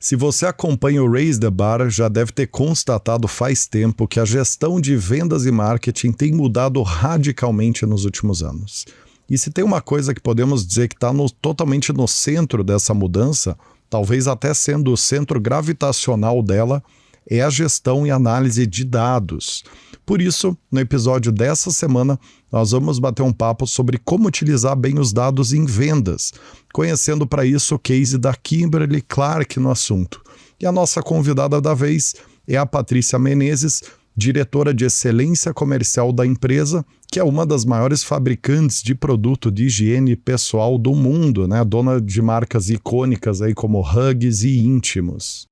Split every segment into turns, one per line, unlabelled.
Se você acompanha o Raise the Bar, já deve ter constatado faz tempo que a gestão de vendas e marketing tem mudado radicalmente nos últimos anos. E se tem uma coisa que podemos dizer que está totalmente no centro dessa mudança, talvez até sendo o centro gravitacional dela, é a gestão e análise de dados. Por isso, no episódio dessa semana, nós vamos bater um papo sobre como utilizar bem os dados em vendas, conhecendo para isso o case da Kimberly Clark no assunto. E a nossa convidada da vez é a Patrícia Menezes, diretora de excelência comercial da empresa, que é uma das maiores fabricantes de produto de higiene pessoal do mundo, né? Dona de marcas icônicas aí como Huggies e Íntimos.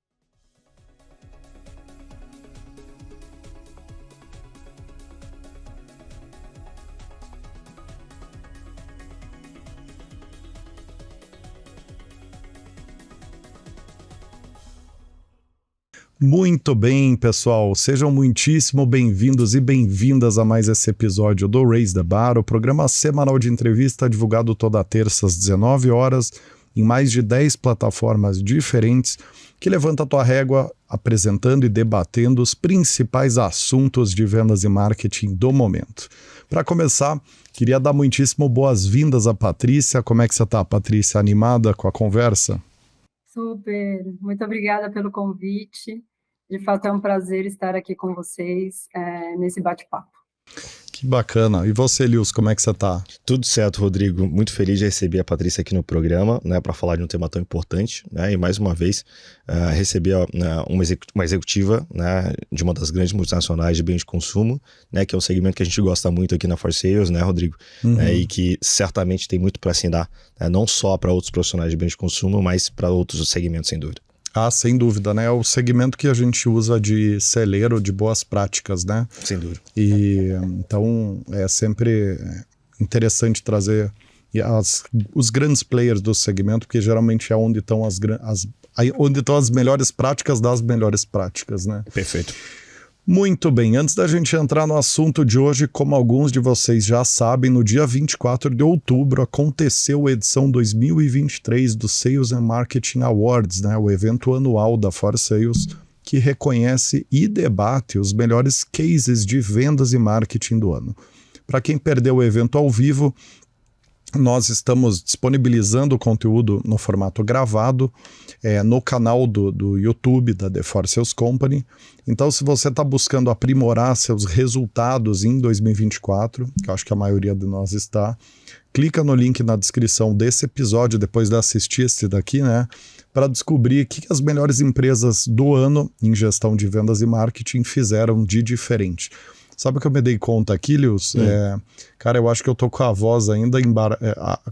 Muito bem, pessoal. Sejam muitíssimo bem-vindos e bem-vindas a mais esse episódio do Raise the Bar, o programa semanal de entrevista divulgado toda terça às 19 horas em mais de 10 plataformas diferentes que levanta a tua régua apresentando e debatendo os principais assuntos de vendas e marketing do momento. Para começar, queria dar muitíssimo boas-vindas a Patrícia. Como é que você está, Patrícia? Animada com a conversa?
Super, muito obrigada pelo convite. De fato é um prazer estar aqui com vocês nesse bate-papo.
Que bacana. E você, Lils, como é que você está?
Tudo certo, Rodrigo. Muito feliz de receber a Patrícia aqui no programa, né, para falar de um tema tão importante, né, e mais uma vez receber uma executiva, né, de uma das grandes multinacionais de bens de consumo, né, que é um segmento que a gente gosta muito aqui na For Sales, né, Rodrigo, e que certamente tem muito para ensinar, né, não só para outros profissionais de bens de consumo, mas para outros segmentos, sem dúvida.
Ah, sem dúvida, né? É o segmento que a gente usa de celeiro de boas práticas, né?
Sem dúvida.
E então é sempre interessante trazer os grandes players do segmento, porque geralmente é onde estão as melhores práticas das melhores práticas, né?
Perfeito.
Muito bem, antes da gente entrar no assunto de hoje, como alguns de vocês já sabem, no dia 24 de outubro aconteceu a edição 2023 do Sales and Marketing Awards, né, o evento anual da For Sales, que reconhece e debate os melhores cases de vendas e marketing do ano. Para quem perdeu o evento ao vivo, nós estamos disponibilizando o conteúdo no formato gravado no canal do YouTube da The For Sales Company. Então, se você está buscando aprimorar seus resultados em 2024, que eu acho que a maioria de nós está, clica no link na descrição desse episódio, depois de assistir esse daqui, né, para descobrir o que as melhores empresas do ano em gestão de vendas e marketing fizeram de diferente. Sabe o que eu me dei conta aqui, Lils? Cara, eu acho que eu tô com a voz ainda,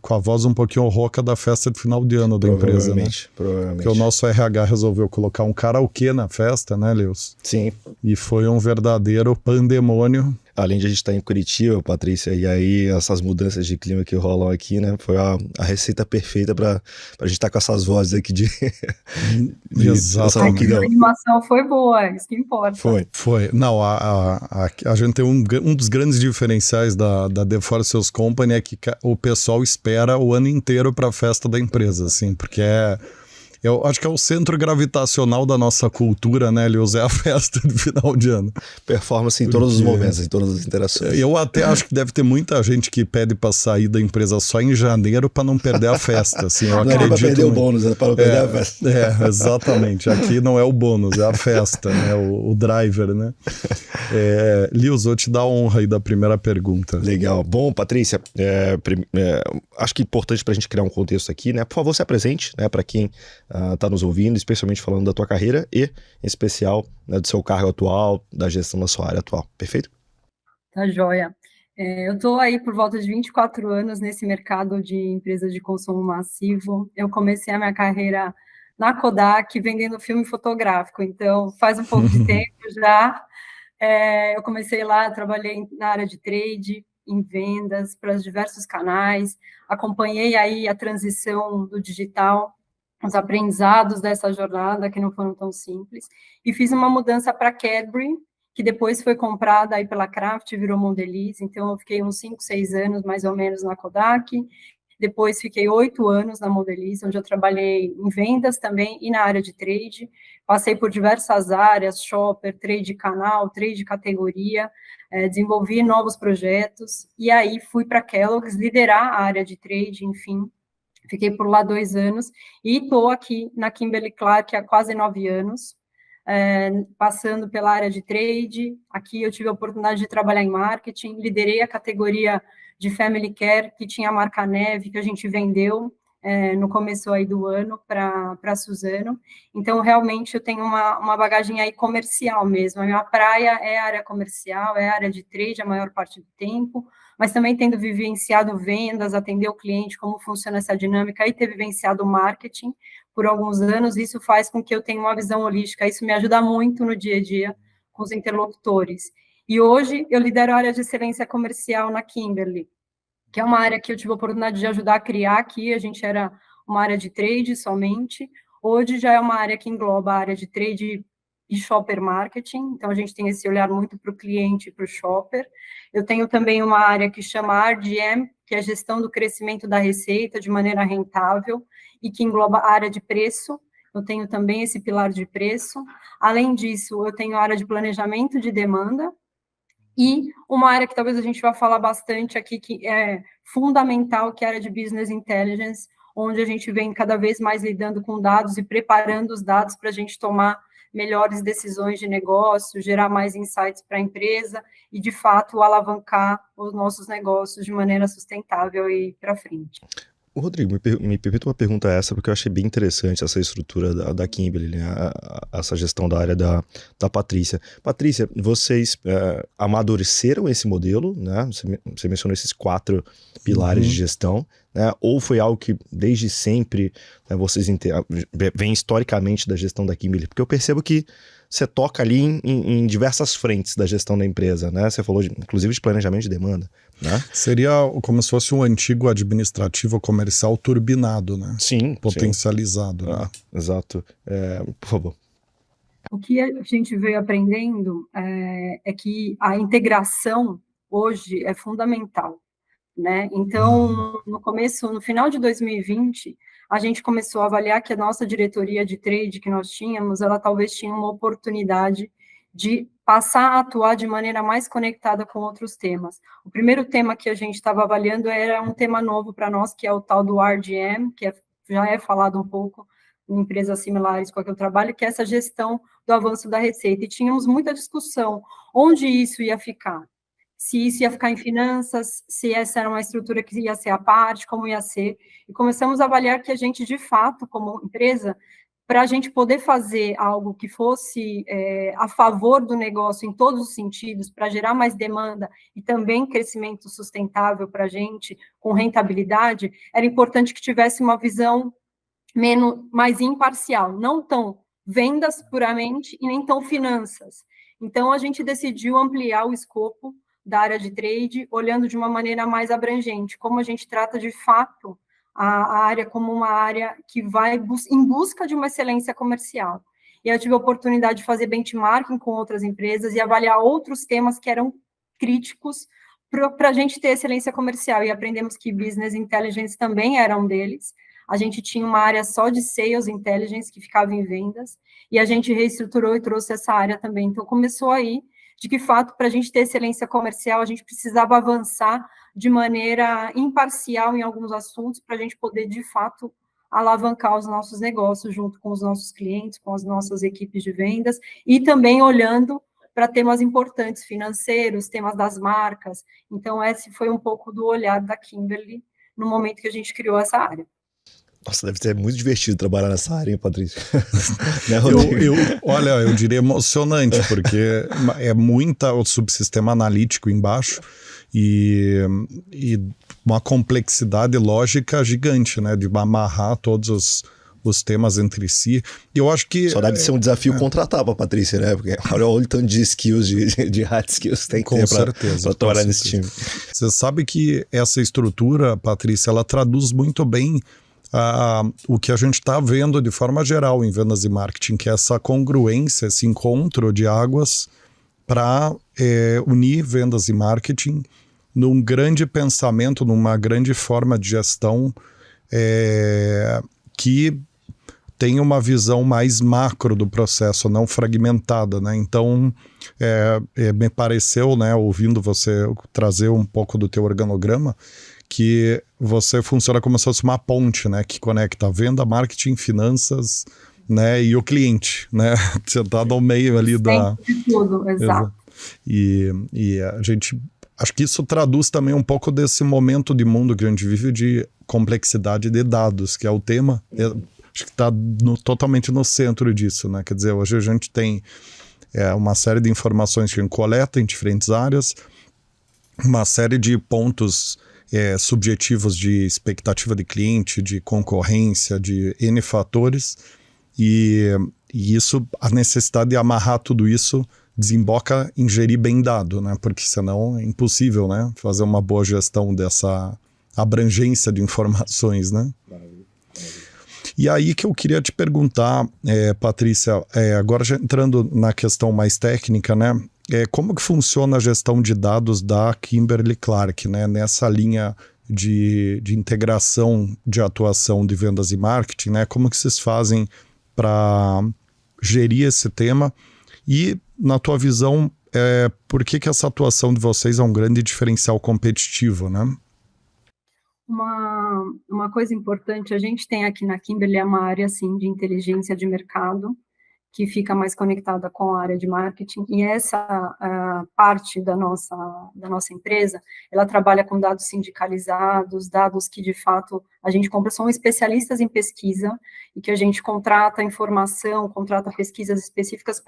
com a voz um pouquinho rouca da festa de final de ano da empresa, né?
Provavelmente.
Porque o nosso RH resolveu colocar um karaokê na festa, né, Lils?
Sim.
E foi um verdadeiro pandemônio.
Além de a gente estar em Curitiba, Patrícia, e aí essas mudanças de clima que rolam aqui, né? Foi a receita perfeita para a gente estar com essas vozes aqui de
Exatamente.
A animação foi boa, isso que importa.
Foi. Não, a gente tem um dos grandes diferenciais da The For Sales Company é que o pessoal espera o ano inteiro para a festa da empresa, assim, porque eu acho que é o centro gravitacional da nossa cultura, né, Lils? É a festa de final de ano.
Performance em todos os momentos, em todas as interações.
Eu até acho que deve ter muita gente que pede para sair da empresa só em janeiro para não perder a festa. Assim, eu acredito.
Para perder o bônus, é para não perder a festa.
Exatamente. Aqui não é o bônus, é a festa, né? O driver, né? Lils, vou te dar a honra aí da primeira pergunta.
Legal. Bom, Patrícia, acho que é importante para a gente criar um contexto aqui, né? Por favor, se apresente, né, para quem está nos ouvindo, especialmente falando da tua carreira e, em especial, né, do seu cargo atual, da gestão da sua área atual. Perfeito?
Tá joia. Eu estou aí por volta de 24 anos nesse mercado de empresas de consumo massivo. Eu comecei a minha carreira na Kodak vendendo filme fotográfico, então faz um pouco de tempo já. Eu comecei lá, trabalhei na área de trade, em vendas para os diversos canais, acompanhei aí a transição do digital, os aprendizados dessa jornada que não foram tão simples, e fiz uma mudança para Cadbury, que depois foi comprada aí pela Kraft, virou Mondelez, então eu fiquei uns 5, 6 anos mais ou menos na Kodak, Depois fiquei 8 anos na Modeliza, onde eu trabalhei em vendas também e na área de trade. Passei por diversas áreas, shopper, trade canal, trade categoria, desenvolvi novos projetos, e aí fui para a Kellogg's liderar a área de trade, enfim. Fiquei por lá 2 anos, e estou aqui na Kimberly-Clark há quase 9 anos, passando pela área de trade. Aqui eu tive a oportunidade de trabalhar em marketing, liderei a categoria de Family Care, que tinha a marca Neve, que a gente vendeu no começo aí do ano para a Suzano. Então, realmente, eu tenho uma bagagem aí comercial mesmo. A minha praia é a área comercial, é a área de trade a maior parte do tempo, mas também tendo vivenciado vendas, atender o cliente, como funciona essa dinâmica, e ter vivenciado marketing por alguns anos. Isso faz com que eu tenha uma visão holística, isso me ajuda muito no dia a dia com os interlocutores. E hoje eu lidero a área de excelência comercial na Kimberly, que é uma área que eu tive a oportunidade de ajudar a criar aqui. A gente era uma área de trade somente, hoje já é uma área que engloba a área de trade e shopper marketing, então a gente tem esse olhar muito para o cliente e para o shopper. Eu tenho também uma área que chama RGM, que é a gestão do crescimento da receita de maneira rentável, e que engloba a área de preço. Eu tenho também esse pilar de preço. Além disso, eu tenho a área de planejamento de demanda, e uma área que talvez a gente vá falar bastante aqui, que é fundamental, que é a área de Business Intelligence, onde a gente vem cada vez mais lidando com dados e preparando os dados para a gente tomar melhores decisões de negócio, gerar mais insights para a empresa e, de fato, alavancar os nossos negócios de maneira sustentável e para frente.
Rodrigo, me permita uma pergunta essa, porque eu achei bem interessante essa estrutura da Kimberly, né? Essa gestão da área da Patrícia. Patrícia, vocês amadureceram esse modelo, né? Você mencionou esses 4 pilares de gestão, né? Ou foi algo que desde sempre, né, vocês vem historicamente da gestão da Kimberly? Porque eu percebo que você toca ali em diversas frentes da gestão da empresa, né? Você falou, inclusive, de planejamento de demanda, né?
Seria como se fosse um antigo administrativo comercial turbinado, né?
Sim.
Potencializado.
Sim.
Né?
Exato. Por favor.
O que a gente veio aprendendo é que a integração hoje é fundamental, né? Então, no final de 2020, a gente começou a avaliar que a nossa diretoria de trade que nós tínhamos, ela talvez tinha uma oportunidade de passar a atuar de maneira mais conectada com outros temas. O primeiro tema que a gente estava avaliando era um tema novo para nós, que é o tal do RGM, que já é falado um pouco em empresas similares com a que eu trabalho, que é essa gestão do avanço da receita. E tínhamos muita discussão onde isso ia ficar. Se isso ia ficar em finanças, se essa era uma estrutura que ia ser à parte, como ia ser. E começamos a avaliar que a gente, de fato, como empresa, para a gente poder fazer algo que fosse a favor do negócio em todos os sentidos, para gerar mais demanda e também crescimento sustentável para a gente, com rentabilidade, era importante que tivesse uma visão mais imparcial, não tão vendas puramente e nem tão finanças. Então, a gente decidiu ampliar o escopo da área de trade, olhando de uma maneira mais abrangente, como a gente trata de fato a área como uma área que vai em busca de uma excelência comercial. E eu tive a oportunidade de fazer benchmarking com outras empresas e avaliar outros temas que eram críticos para a gente ter excelência comercial, e aprendemos que Business Intelligence também era um deles. A gente tinha uma área só de Sales Intelligence, que ficava em vendas, e a gente reestruturou e trouxe essa área também. Então, começou aí de que, fato, para a gente ter excelência comercial, a gente precisava avançar de maneira imparcial em alguns assuntos, para a gente poder, de fato, alavancar os nossos negócios junto com os nossos clientes, com as nossas equipes de vendas, e também olhando para temas importantes, financeiros, temas das marcas. Então, esse foi um pouco do olhar da Kimberly no momento que a gente criou essa área.
Nossa, deve ser muito divertido trabalhar nessa área, hein, Patrícia?
Olha, eu diria emocionante, porque é muita o subsistema analítico embaixo e uma complexidade lógica gigante, né? De amarrar todos os temas entre si. E eu acho que...
Só deve ser um desafio contratar pra Patrícia, né? Porque olha o tanto de skills, de hard skills que tem que ter pra trabalhar nesse time.
Você sabe que essa estrutura, Patrícia, ela traduz muito bem o que a gente está vendo de forma geral em vendas e marketing, que é essa congruência, esse encontro de águas para unir vendas e marketing num grande pensamento, numa grande forma de gestão que tem uma visão mais macro do processo, não fragmentada, né? Então, me pareceu, né, ouvindo você trazer um pouco do teu organograma, que você funciona como se fosse uma ponte, né, que conecta a venda, marketing, finanças, né, e o cliente, né? Você está no meio ali
de tudo, exato.
E a gente, acho que isso traduz também um pouco desse momento de mundo que a gente vive de complexidade de dados, que é o tema, acho que está totalmente no centro disso, né? Quer dizer, hoje a gente tem uma série de informações que a gente coleta em diferentes áreas, uma série de pontos subjetivos de expectativa de cliente, de concorrência, de N fatores, e isso, a necessidade de amarrar tudo isso desemboca em gerir bem dado, né? Porque senão é impossível, né, fazer uma boa gestão dessa abrangência de informações, né?
Maravilha.
E aí que eu queria te perguntar, Patrícia, agora já entrando na questão mais técnica, né? Como que funciona a gestão de dados da Kimberly-Clark, né? Nessa linha de integração de atuação de vendas e marketing, né? Como que vocês fazem para gerir esse tema? E, na tua visão, por que essa atuação de vocês é um grande diferencial competitivo, né?
Uma coisa importante, a gente tem aqui na Kimberly uma área assim, de inteligência de mercado, que fica mais conectada com a área de marketing, e essa parte da nossa empresa, ela trabalha com dados sindicalizados, dados que, de fato, a gente compra, são especialistas em pesquisa, e que a gente contrata informação, contrata pesquisas específicas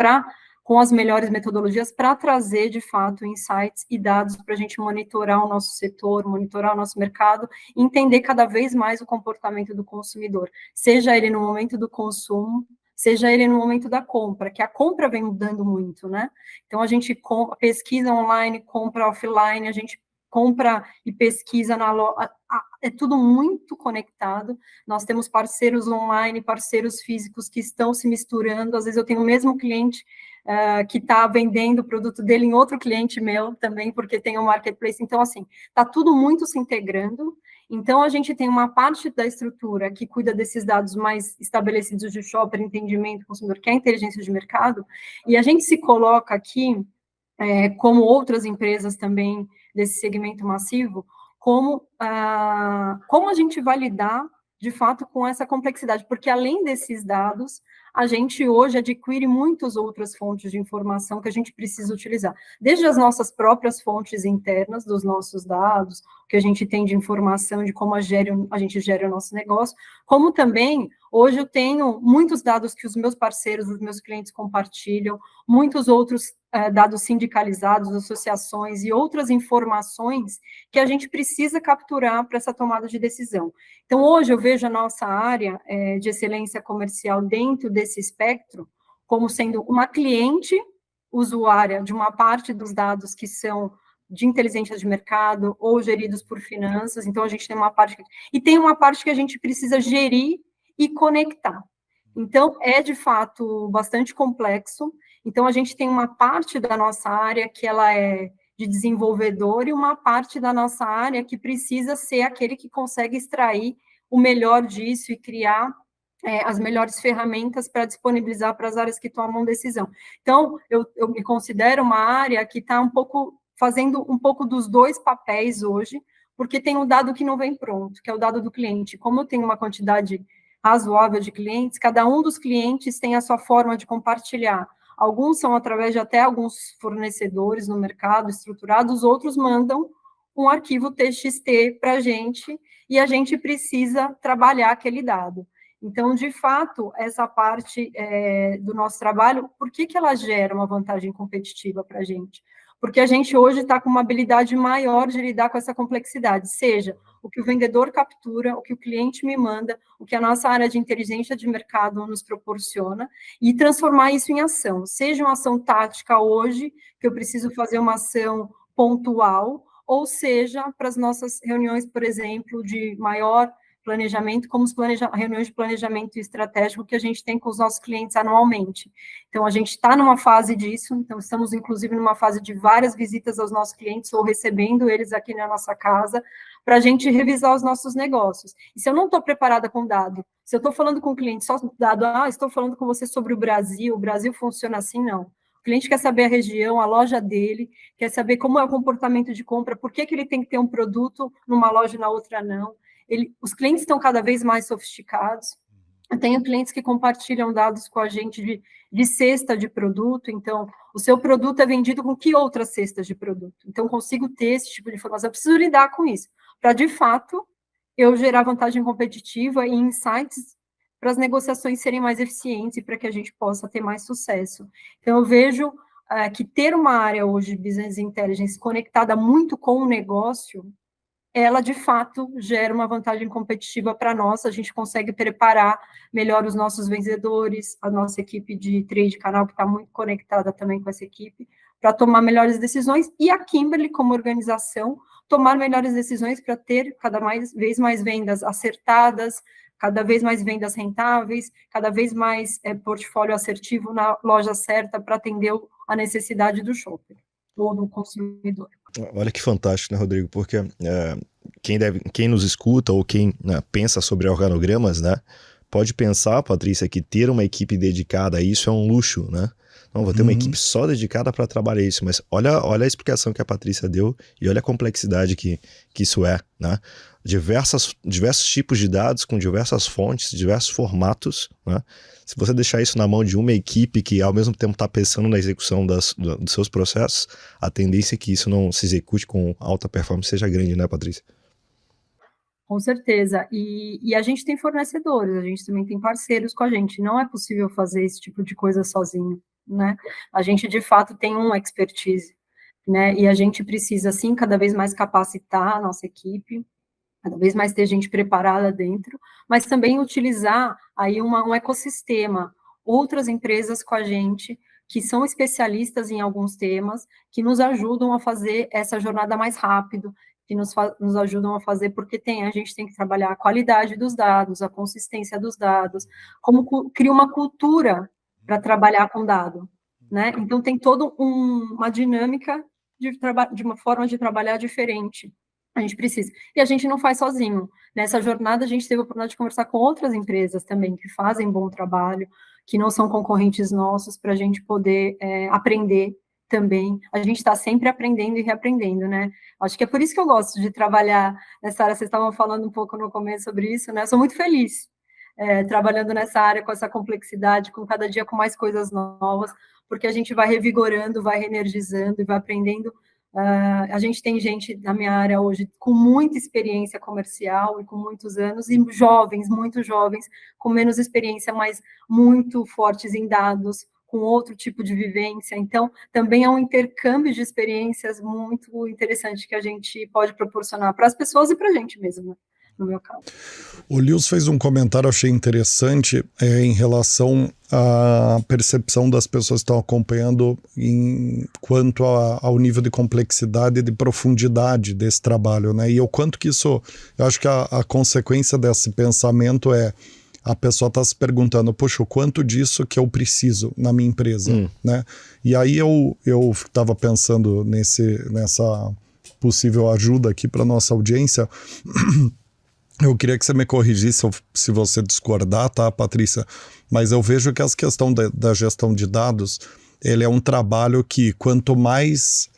com as melhores metodologias para trazer, de fato, insights e dados para a gente monitorar o nosso setor, monitorar o nosso mercado, e entender cada vez mais o comportamento do consumidor, seja ele no momento do consumo, seja ele no momento da compra, que a compra vem mudando muito, né? Então, a gente pesquisa online, compra offline, a gente compra e pesquisa na loja, é tudo muito conectado. Nós temos parceiros online, parceiros físicos que estão se misturando. Às vezes eu tenho o mesmo cliente que está vendendo o produto dele em outro cliente meu também, porque tem um marketplace. Então, assim, está tudo muito se integrando. Então, a gente tem uma parte da estrutura que cuida desses dados mais estabelecidos de shopper, entendimento, consumidor, que é a inteligência de mercado, e a gente se coloca aqui, como outras empresas também desse segmento massivo, como a gente vai lidar, de fato, com essa complexidade, porque além desses dados, a gente hoje adquire muitas outras fontes de informação que a gente precisa utilizar, desde as nossas próprias fontes internas dos nossos dados, que a gente tem de informação de como a gente gera o nosso negócio, como também, hoje eu tenho muitos dados que os meus parceiros, os meus clientes compartilham, muitos outros dados sindicalizados, associações e outras informações que a gente precisa capturar para essa tomada de decisão. Então, hoje eu vejo a nossa área de excelência comercial dentro desse espectro como sendo uma cliente usuária de uma parte dos dados que são de inteligência de mercado ou geridos por finanças. Então, a gente tem uma parte... E tem uma parte que a gente precisa gerir e conectar. Então, é, de fato, bastante complexo. Então, a gente tem uma parte da nossa área que ela é de desenvolvedor e uma parte da nossa área que precisa ser aquele que consegue extrair o melhor disso e criar as melhores ferramentas para disponibilizar para as áreas que tomam decisão. Então, eu me considero uma área que está fazendo um pouco dos dois papéis hoje, porque tem um dado que não vem pronto, que é o dado do cliente. Como eu tenho uma quantidade razoável de clientes, cada um dos clientes tem a sua forma de compartilhar. Alguns são através de até alguns fornecedores no mercado estruturados, outros mandam um arquivo TXT para a gente e a gente precisa trabalhar aquele dado. Então, de fato, essa parte do nosso trabalho, por que ela gera uma vantagem competitiva para a gente? Porque a gente hoje está com uma habilidade maior de lidar com essa complexidade, seja o que o vendedor captura, o que o cliente me manda, o que a nossa área de inteligência de mercado nos proporciona, e transformar isso em ação, seja uma ação tática hoje, que eu preciso fazer uma ação pontual, ou seja, para as nossas reuniões, por exemplo, de maior planejamento, como reuniões de planejamento estratégico que a gente tem com os nossos clientes anualmente. Então, a gente está numa fase disso, então estamos, inclusive, numa fase de várias visitas aos nossos clientes, ou recebendo eles aqui na nossa casa, para a gente revisar os nossos negócios. E se eu não estou preparada com dado, se eu estou falando com o cliente só dado, estou falando com você sobre o Brasil funciona assim, não. O cliente quer saber a região, a loja dele, quer saber como é o comportamento de compra, por que ele tem que ter um produto numa loja e na outra não. Os clientes estão cada vez mais sofisticados. Eu tenho clientes que compartilham dados com a gente de cesta de produto, então, o seu produto é vendido com que outras cestas de produto? Então, eu consigo ter esse tipo de informação, eu preciso lidar com isso, para, de fato, eu gerar vantagem competitiva e insights para as negociações serem mais eficientes e para que a gente possa ter mais sucesso. Então, eu vejo que ter uma área hoje de Business Intelligence conectada muito com o negócio, ela, de fato, gera uma vantagem competitiva para nós, a gente consegue preparar melhor os nossos vendedores, a nossa equipe de trade canal, que está muito conectada também com essa equipe, para tomar melhores decisões, e a Kimberly, como organização, tomar melhores decisões para ter cada vez mais vendas acertadas, cada vez mais vendas rentáveis, cada vez mais portfólio assertivo na loja certa para atender a necessidade do shopper ou do consumidor.
Olha que fantástico, né, Rodrigo? Porque quem nos escuta ou quem pensa sobre organogramas, né, pode pensar, Patrícia, que ter uma equipe dedicada a isso é um luxo, né? Não, vou ter uma equipe só dedicada para trabalhar isso, mas olha a explicação que a Patrícia deu e olha a complexidade que isso é, né? Diversos tipos de dados com diversas fontes, diversos formatos, né? Se você deixar isso na mão de uma equipe que ao mesmo tempo está pensando na execução dos seus processos, a tendência é que isso não se execute com alta performance seja grande, né, Patrícia?
Com certeza, e a gente tem fornecedores, a gente também tem parceiros com a gente, não é possível fazer esse tipo de coisa sozinho, né? A gente, de fato, tem uma expertise, né? E a gente precisa, sim, cada vez mais capacitar a nossa equipe, cada vez mais ter gente preparada dentro, mas também utilizar aí um ecossistema, outras empresas com a gente, que são especialistas em alguns temas, que nos ajudam a fazer essa jornada mais rápido, que nos ajudam a fazer, porque a gente tem que trabalhar a qualidade dos dados, a consistência dos dados, como criar uma cultura para trabalhar com dado, né? Então, tem toda uma dinâmica de uma forma de trabalhar diferente. A gente precisa. E a gente não faz sozinho. Nessa jornada, a gente teve a oportunidade de conversar com outras empresas também, que fazem bom trabalho, que não são concorrentes nossos, para a gente poder aprender também. A gente está sempre aprendendo e reaprendendo, né? Acho que é por isso que eu gosto de trabalhar nessa área. Vocês estavam falando um pouco no começo sobre isso, né? Eu sou muito feliz trabalhando nessa área, com essa complexidade, com cada dia com mais coisas novas, porque a gente vai revigorando, vai reenergizando e vai aprendendo. A gente tem gente na minha área hoje com muita experiência comercial e com muitos anos, e jovens, muito jovens, com menos experiência, mas muito fortes em dados, com outro tipo de vivência. Então, também é um intercâmbio de experiências muito interessante que a gente pode proporcionar para as pessoas e para a gente mesmo, né? No meu caso.
O Lewis fez um comentário, eu achei interessante, em relação à percepção das pessoas que estão acompanhando quanto ao nível de complexidade e de profundidade desse trabalho, né? E o quanto que isso, eu acho que a consequência desse pensamento é a pessoa está se perguntando, poxa, o quanto disso que eu preciso na minha empresa, né? E aí eu estava pensando nessa possível ajuda aqui para nossa audiência. Eu queria que você me corrigisse se você discordar, tá, Patrícia? Mas eu vejo que essa questão da gestão de dados, ele é um trabalho que quanto mais,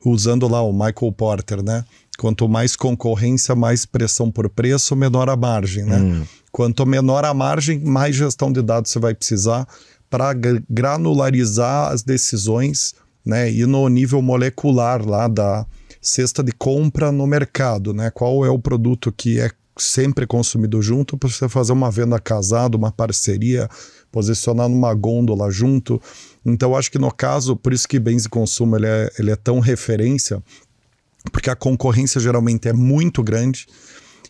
usando lá o Michael Porter, né? Quanto mais concorrência, mais pressão por preço, menor a margem, né? Quanto menor a margem, mais gestão de dados você vai precisar para granularizar as decisões, né? E no nível molecular lá da cesta de compra no mercado, né? Qual é o produto que é sempre consumido junto para você fazer uma venda casada, uma parceria, posicionar numa gôndola junto. Então, acho que no caso, por isso que bens de consumo ele é tão referência, porque a concorrência geralmente é muito grande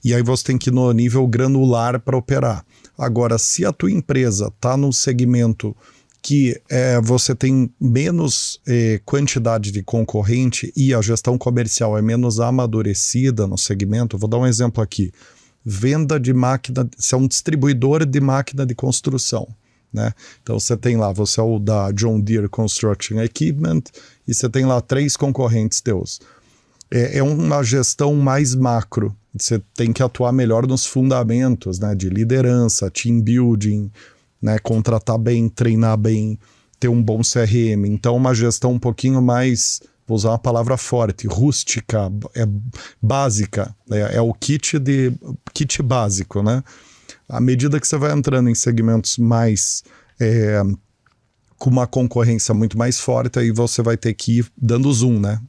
e aí você tem que ir no nível granular para operar. Agora, se a tua empresa está num segmento que você tem menos quantidade de concorrente e a gestão comercial é menos amadurecida no segmento, vou dar um exemplo aqui. venda de máquina, você é um distribuidor de máquina de construção, né? Então você tem lá, você é o da John Deere Construction Equipment e você tem lá 3 concorrentes teus. É uma gestão mais macro, você tem que atuar melhor nos fundamentos, né? De liderança, team building, né? Contratar bem, treinar bem, ter um bom CRM. Então uma gestão um pouquinho mais, vou usar uma palavra forte, rústica, básica, é o kit básico, né? À medida que você vai entrando em segmentos mais com uma concorrência muito mais forte, aí você vai ter que ir dando zoom, né?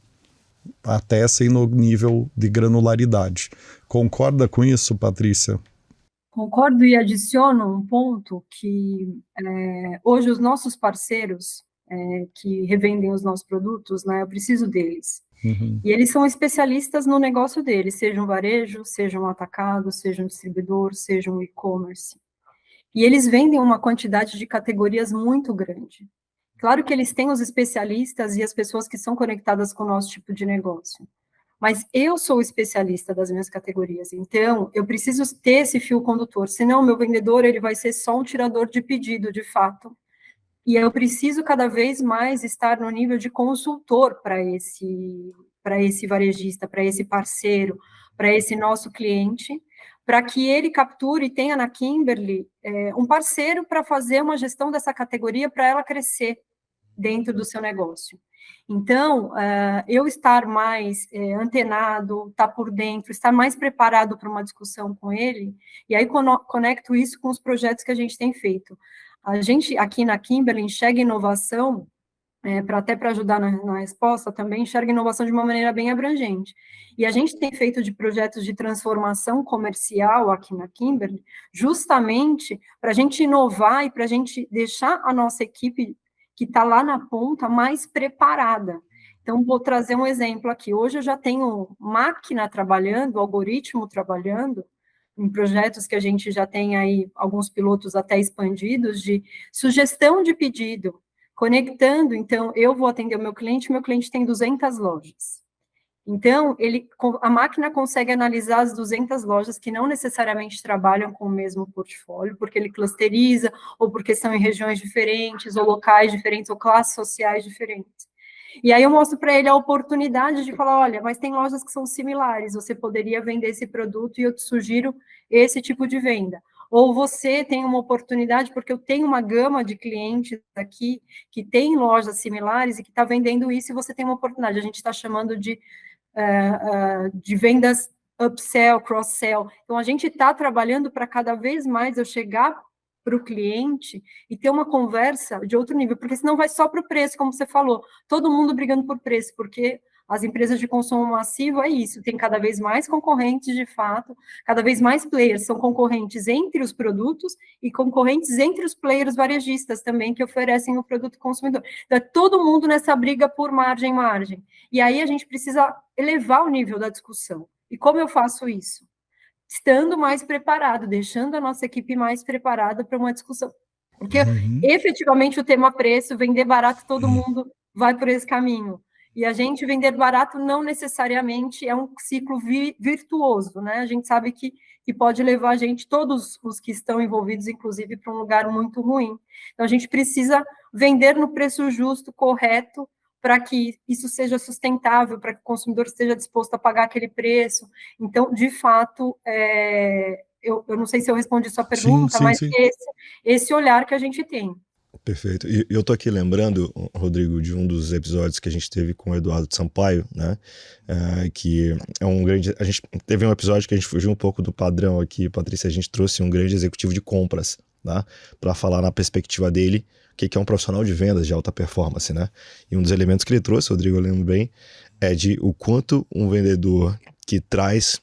Até ser no nível de granularidade. Concorda com isso, Patrícia?
Concordo e adiciono um ponto que hoje os nossos parceiros que revendem os nossos produtos, né, eu preciso deles.
Uhum.
E eles são especialistas no negócio deles, seja um varejo, seja um atacado, seja um distribuidor, seja um e-commerce. E eles vendem uma quantidade de categorias muito grande. Claro que eles têm os especialistas e as pessoas que são conectadas com o nosso tipo de negócio. Mas eu sou especialista das minhas categorias, então eu preciso ter esse fio condutor, senão o meu vendedor ele vai ser só um tirador de pedido, de fato. E eu preciso cada vez mais estar no nível de consultor para esse varejista, para esse parceiro, para esse nosso cliente, para que ele capture e tenha na Kimberly um parceiro para fazer uma gestão dessa categoria para ela crescer dentro do seu negócio. Então, eu estar mais antenado, estar por dentro, estar mais preparado para uma discussão com ele, e aí conecto isso com os projetos que a gente tem feito. A gente, aqui na Kimberly, enxerga inovação, até para ajudar na resposta, também enxerga inovação de uma maneira bem abrangente. E a gente tem feito de projetos de transformação comercial aqui na Kimberly, justamente para a gente inovar e para a gente deixar a nossa equipe que está lá na ponta mais preparada. Então, vou trazer um exemplo aqui. Hoje eu já tenho máquina trabalhando, algoritmo trabalhando, em projetos que a gente já tem aí, alguns pilotos até expandidos, de sugestão de pedido, conectando. Então, eu vou atender o meu cliente tem 200 lojas. Então, a máquina consegue analisar as 200 lojas que não necessariamente trabalham com o mesmo portfólio, porque ele clusteriza, ou porque são em regiões diferentes, ou locais diferentes, ou classes sociais diferentes. E aí eu mostro para ele a oportunidade de falar, olha, mas tem lojas que são similares, você poderia vender esse produto e eu te sugiro esse tipo de venda. Ou você tem uma oportunidade, porque eu tenho uma gama de clientes aqui que tem lojas similares e que está vendendo isso e você tem uma oportunidade. A gente está chamando de vendas upsell, cross-sell. Então, a gente está trabalhando para cada vez mais eu chegar para o cliente e ter uma conversa de outro nível, porque senão vai só para o preço, como você falou, todo mundo brigando por preço, porque as empresas de consumo massivo é isso, tem cada vez mais concorrentes de fato, cada vez mais players, são concorrentes entre os produtos e concorrentes entre os players varejistas também, que oferecem o produto consumidor. Então, é todo mundo nessa briga por margem. E aí a gente precisa elevar o nível da discussão. E como eu faço isso? Estando mais preparado, deixando a nossa equipe mais preparada para uma discussão. Porque, efetivamente, o tema preço, vender barato, todo mundo vai por esse caminho. E a gente vender barato não necessariamente é um ciclo virtuoso, né? A gente sabe que pode levar a gente, todos os que estão envolvidos, inclusive, para um lugar muito ruim. Então, a gente precisa vender no preço justo, correto, para que isso seja sustentável, para que o consumidor esteja disposto a pagar aquele preço. Então, de fato, eu não sei se eu respondi sua pergunta, mas sim. Esse olhar que a gente tem.
Perfeito. E eu tô aqui lembrando, Rodrigo, de um dos episódios que a gente teve com o Eduardo Sampaio, né? Que é um grande... A gente teve um episódio que a gente fugiu um pouco do padrão aqui, Patrícia, a gente trouxe um grande executivo de compras, né? Para falar na perspectiva dele o que é um profissional de vendas de alta performance, né? E um dos elementos que ele trouxe, Rodrigo, eu lembro bem, é de o quanto um vendedor que traz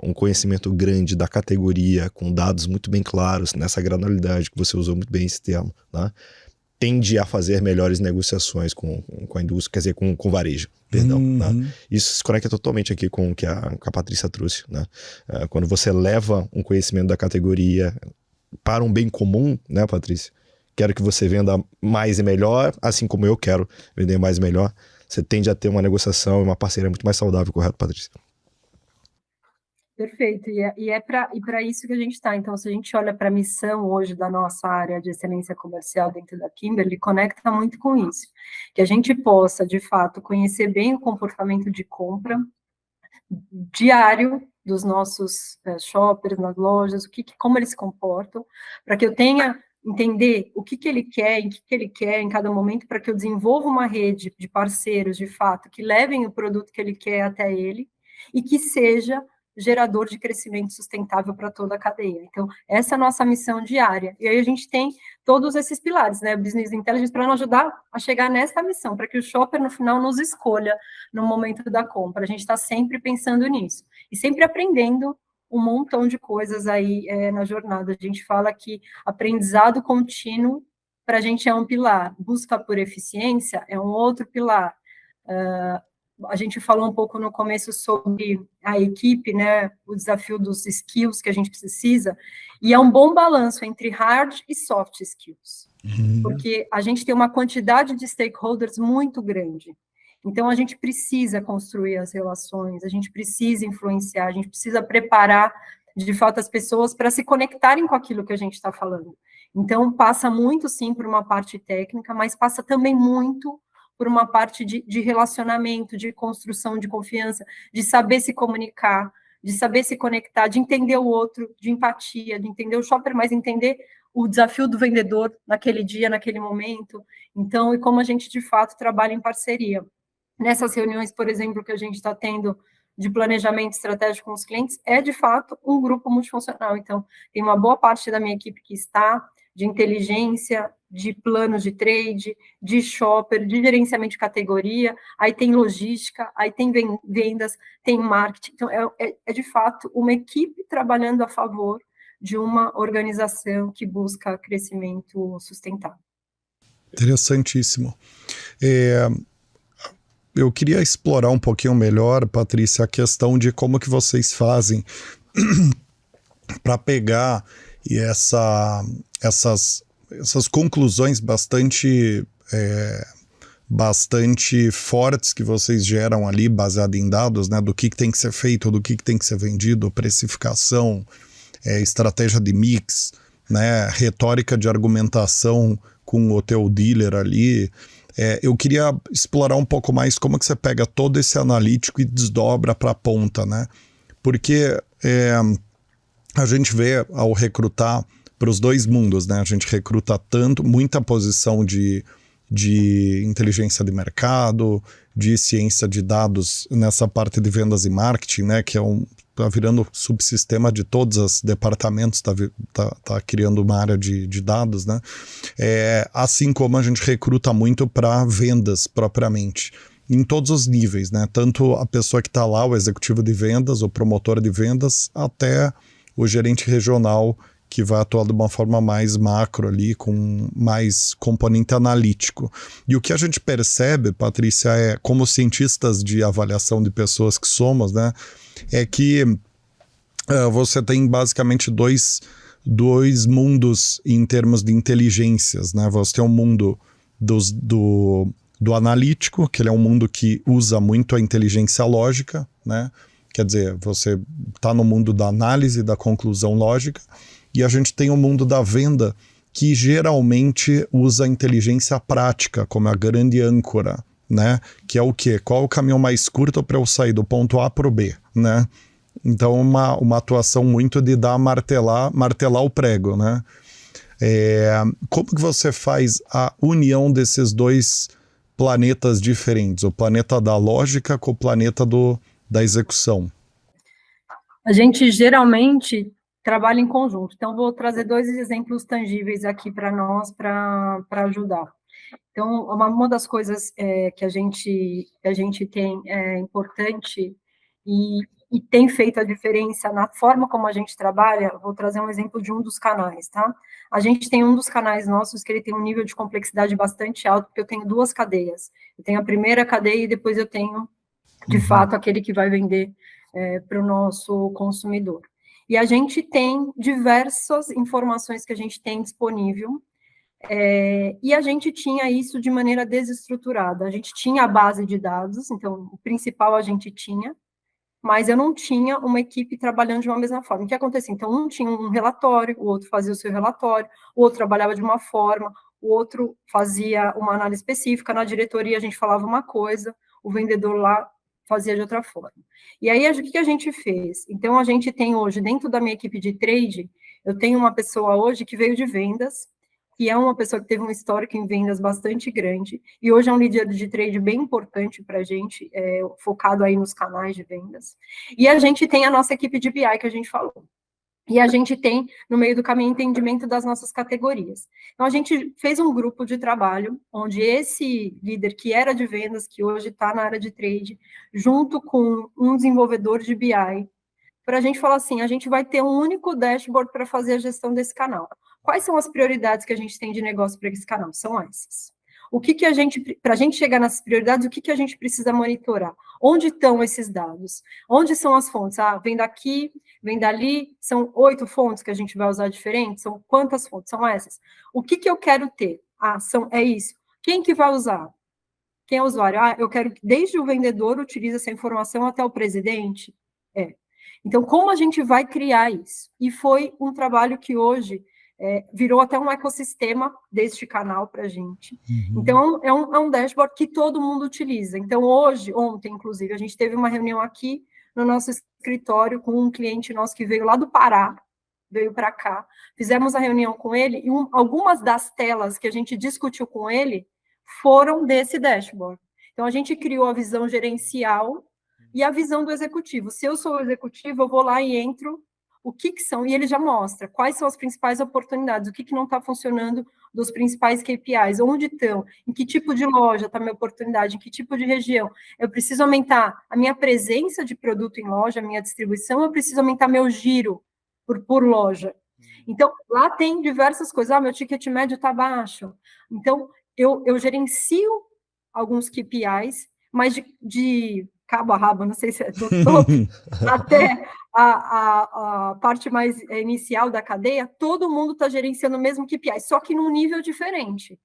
um conhecimento grande da categoria, com dados muito bem claros, nessa granularidade que você usou muito bem esse termo, né? Tende a fazer melhores negociações com a indústria, quer dizer, com o varejo, perdão. Né? Isso se conecta totalmente aqui com o que a Patrícia trouxe. Né? Quando você leva um conhecimento da categoria para um bem comum, né, Patrícia? Quero que você venda mais e melhor, assim como eu quero vender mais e melhor. Você tende a ter uma negociação e uma parceria muito mais saudável, correto, Patrícia?
Perfeito, e é para isso que a gente está. Então, se a gente olha para a missão hoje da nossa área de excelência comercial dentro da Kimberly, conecta muito com isso, que a gente possa, de fato, conhecer bem o comportamento de compra diário dos nossos shoppers nas lojas, como eles se comportam, para que eu tenha entender o que ele quer, em que ele quer em cada momento, para que eu desenvolva uma rede de parceiros, de fato, que levem o produto que ele quer até ele e que seja gerador de crescimento sustentável para toda a cadeia. Então, essa é a nossa missão diária. E aí a gente tem todos esses pilares, né? O Business Intelligence para nos ajudar a chegar nessa missão, para que o shopper, no final, nos escolha no momento da compra. A gente está sempre pensando nisso. E sempre aprendendo um montão de coisas aí na jornada. A gente fala que aprendizado contínuo para a gente é um pilar. Busca por eficiência é um outro pilar. A gente falou um pouco no começo sobre a equipe, né, o desafio dos skills que a gente precisa, e é um bom balanço entre hard e soft skills, porque a gente tem uma quantidade de stakeholders muito grande, então a gente precisa construir as relações, a gente precisa influenciar, a gente precisa preparar, de fato, as pessoas para se conectarem com aquilo que a gente está falando. Então, passa muito, sim, por uma parte técnica, mas passa também muito por uma parte de relacionamento, de construção de confiança, de saber se comunicar, de saber se conectar, de entender o outro, de empatia, de entender o shopper, mas entender o desafio do vendedor naquele dia, naquele momento. Então, e como a gente, de fato, trabalha em parceria. Nessas reuniões, por exemplo, que a gente está tendo de planejamento estratégico com os clientes, é, de fato, um grupo multifuncional. Então, tem uma boa parte da minha equipe que está de inteligência, de planos de trade, de shopper, de gerenciamento de categoria, aí tem logística, aí tem vendas, tem marketing. Então, é de fato uma equipe trabalhando a favor de uma organização que busca crescimento sustentável.
Interessantíssimo. Eu queria explorar um pouquinho melhor, Patrícia, a questão de como que vocês fazem para pegar essas conclusões bastante fortes que vocês geram ali, baseado em dados, né, do que tem que ser feito, do que tem que ser vendido, precificação, estratégia de mix, né, retórica de argumentação com o teu dealer ali. Eu queria explorar um pouco mais como que você pega todo esse analítico e desdobra para a ponta, né? Porque a gente vê ao recrutar para os dois mundos, né? A gente recruta muita posição de inteligência de mercado, de ciência de dados nessa parte de vendas e marketing, né? Que tá virando subsistema de todos os departamentos, tá criando uma área de dados, né? Assim como a gente recruta muito para vendas propriamente, em todos os níveis, né? Tanto a pessoa que está lá, o executivo de vendas, o promotor de vendas, até o gerente regional, que vai atuar de uma forma mais macro ali, com mais componente analítico. E o que a gente percebe, Patrícia, como cientistas de avaliação de pessoas que somos, né, é que você tem basicamente dois mundos em termos de inteligências, né? Você tem um mundo do analítico, que ele é um mundo que usa muito a inteligência lógica, né? Quer dizer, você está no mundo da análise, da conclusão lógica, e a gente tem o mundo da venda, que geralmente usa a inteligência prática como a grande âncora, né? Que é o quê? Qual é o caminho mais curto para eu sair do ponto A para o B, né? Então, uma atuação muito de martelar o prego, né? Como que você faz a união desses dois planetas diferentes? O planeta da lógica com o planeta da execução?
A gente geralmente trabalha em conjunto. Então, vou trazer 2 exemplos tangíveis aqui para nós, para ajudar. Então, uma das coisas que a gente tem importante e tem feito a diferença na forma como a gente trabalha, vou trazer um exemplo de um dos canais, tá? A gente tem um dos canais nossos que ele tem um nível de complexidade bastante alto, porque eu tenho 2 cadeias. Eu tenho a primeira cadeia e depois eu tenho, de fato, aquele que vai vender para o nosso consumidor. E a gente tem diversas informações que a gente tem disponível, e a gente tinha isso de maneira desestruturada. A gente tinha a base de dados, então, o principal a gente tinha, mas eu não tinha uma equipe trabalhando de uma mesma forma. O que acontecia? Então, um tinha um relatório, o outro fazia o seu relatório, o outro trabalhava de uma forma, o outro fazia uma análise específica, na diretoria a gente falava uma coisa, o vendedor lá fazia de outra forma. E aí, o que a gente fez? Então, a gente tem hoje, dentro da minha equipe de trade, eu tenho uma pessoa hoje que veio de vendas, que é uma pessoa que teve um histórico em vendas bastante grande, e hoje é um líder de trade bem importante para a gente, focado aí nos canais de vendas. E a gente tem a nossa equipe de BI, que a gente falou. E a gente tem, no meio do caminho, entendimento das nossas categorias. Então, a gente fez um grupo de trabalho, onde esse líder que era de vendas, que hoje está na área de trade, junto com um desenvolvedor de BI, para a gente falar assim, a gente vai ter um único dashboard para fazer a gestão desse canal. Quais são as prioridades que a gente tem de negócio para esse canal? São essas. O que a gente, para a gente chegar nessas prioridades, o que a gente precisa monitorar? Onde estão esses dados? Onde são as fontes? Ah, vem daqui, vem dali, são 8 fontes que a gente vai usar diferentes? São quantas fontes? São essas. O que eu quero ter? Ah, é isso. Quem que vai usar? Quem é o usuário? Ah, eu quero que desde o vendedor utilize essa informação até o presidente? Então, como a gente vai criar isso? E foi um trabalho que hoje virou até um ecossistema deste canal para a gente.
Uhum.
Então, é um dashboard que todo mundo utiliza. Então, ontem, inclusive, a gente teve uma reunião aqui no nosso escritório com um cliente nosso que veio lá do Pará, veio para cá. Fizemos a reunião com ele e algumas das telas que a gente discutiu com ele foram desse dashboard. Então, a gente criou a visão gerencial e a visão do executivo. Se eu sou o executivo, eu vou lá e entro, o que são, e ele já mostra quais são as principais oportunidades, o que não está funcionando dos principais KPIs, onde estão, em que tipo de loja está a minha oportunidade, em que tipo de região. Eu preciso aumentar a minha presença de produto em loja, a minha distribuição, eu preciso aumentar meu giro por loja. Então, lá tem diversas coisas. Ah, meu ticket médio está baixo. Então, eu gerencio alguns KPIs, mas de cabo a rabo, não sei se é do topo, até a parte mais inicial da cadeia, todo mundo está gerenciando o mesmo KPI, só que num nível diferente.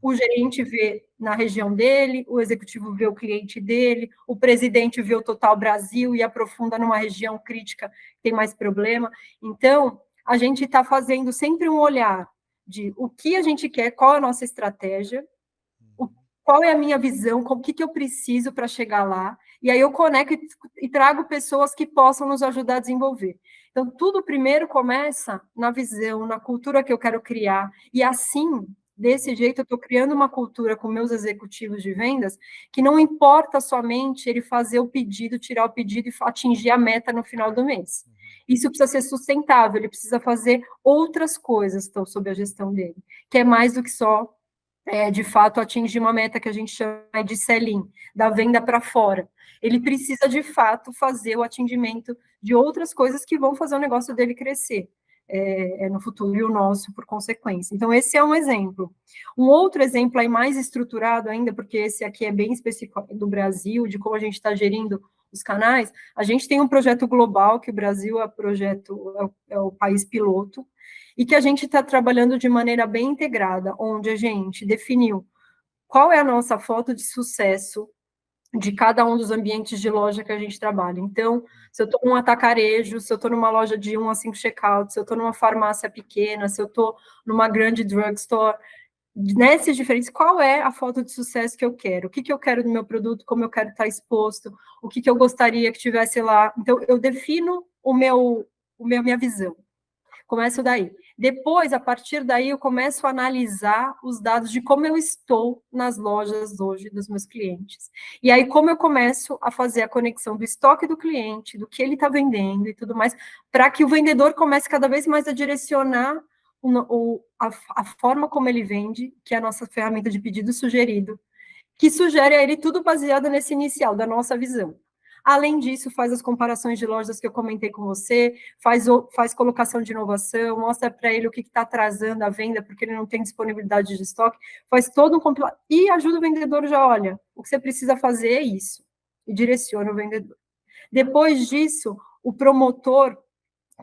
O gerente vê na região dele, o executivo vê o cliente dele, o presidente vê o total Brasil e aprofunda numa região crítica que tem mais problema. Então, a gente está fazendo sempre um olhar de o que a gente quer, qual é a nossa estratégia, qual é a minha visão, o que eu preciso para chegar lá, e aí eu conecto e trago pessoas que possam nos ajudar a desenvolver. Então, tudo primeiro começa na visão, na cultura que eu quero criar, e assim, desse jeito, eu estou criando uma cultura com meus executivos de vendas, que não importa somente ele fazer o pedido, tirar o pedido e atingir a meta no final do mês. Isso precisa ser sustentável, ele precisa fazer outras coisas que estão sob a gestão dele, que é mais do que só de fato, atingir uma meta que a gente chama de sell-in, da venda para fora. Ele precisa, de fato, fazer o atingimento de outras coisas que vão fazer o negócio dele crescer no futuro, e o nosso, por consequência. Então, esse é um exemplo. Um outro exemplo aí mais estruturado ainda, porque esse aqui é bem específico do Brasil, de como a gente está gerindo os canais, a gente tem um projeto global, que o Brasil é o país piloto, e que a gente está trabalhando de maneira bem integrada, onde a gente definiu qual é a nossa foto de sucesso de cada um dos ambientes de loja que a gente trabalha. Então, se eu estou num atacarejo, se eu estou numa loja de 1 a 5 checkouts, se eu estou numa farmácia pequena, se eu estou numa grande drugstore, nesses diferentes, qual é a foto de sucesso que eu quero? O que eu quero do meu produto, como eu quero estar exposto, o que eu gostaria que tivesse lá. Então, eu defino minha visão. Começo daí. Depois, a partir daí, eu começo a analisar os dados de como eu estou nas lojas hoje dos meus clientes. E aí, como eu começo a fazer a conexão do estoque do cliente, do que ele está vendendo e tudo mais, para que o vendedor comece cada vez mais a direcionar a forma como ele vende, que é a nossa ferramenta de pedido sugerido, que sugere a ele tudo baseado nesse inicial, da nossa visão. Além disso, faz as comparações de lojas que eu comentei com você, faz colocação de inovação, mostra para ele o que está atrasando a venda, porque ele não tem disponibilidade de estoque, faz todo um e ajuda o vendedor já, olha, o que você precisa fazer é isso, e direciona o vendedor. Depois disso, o promotor,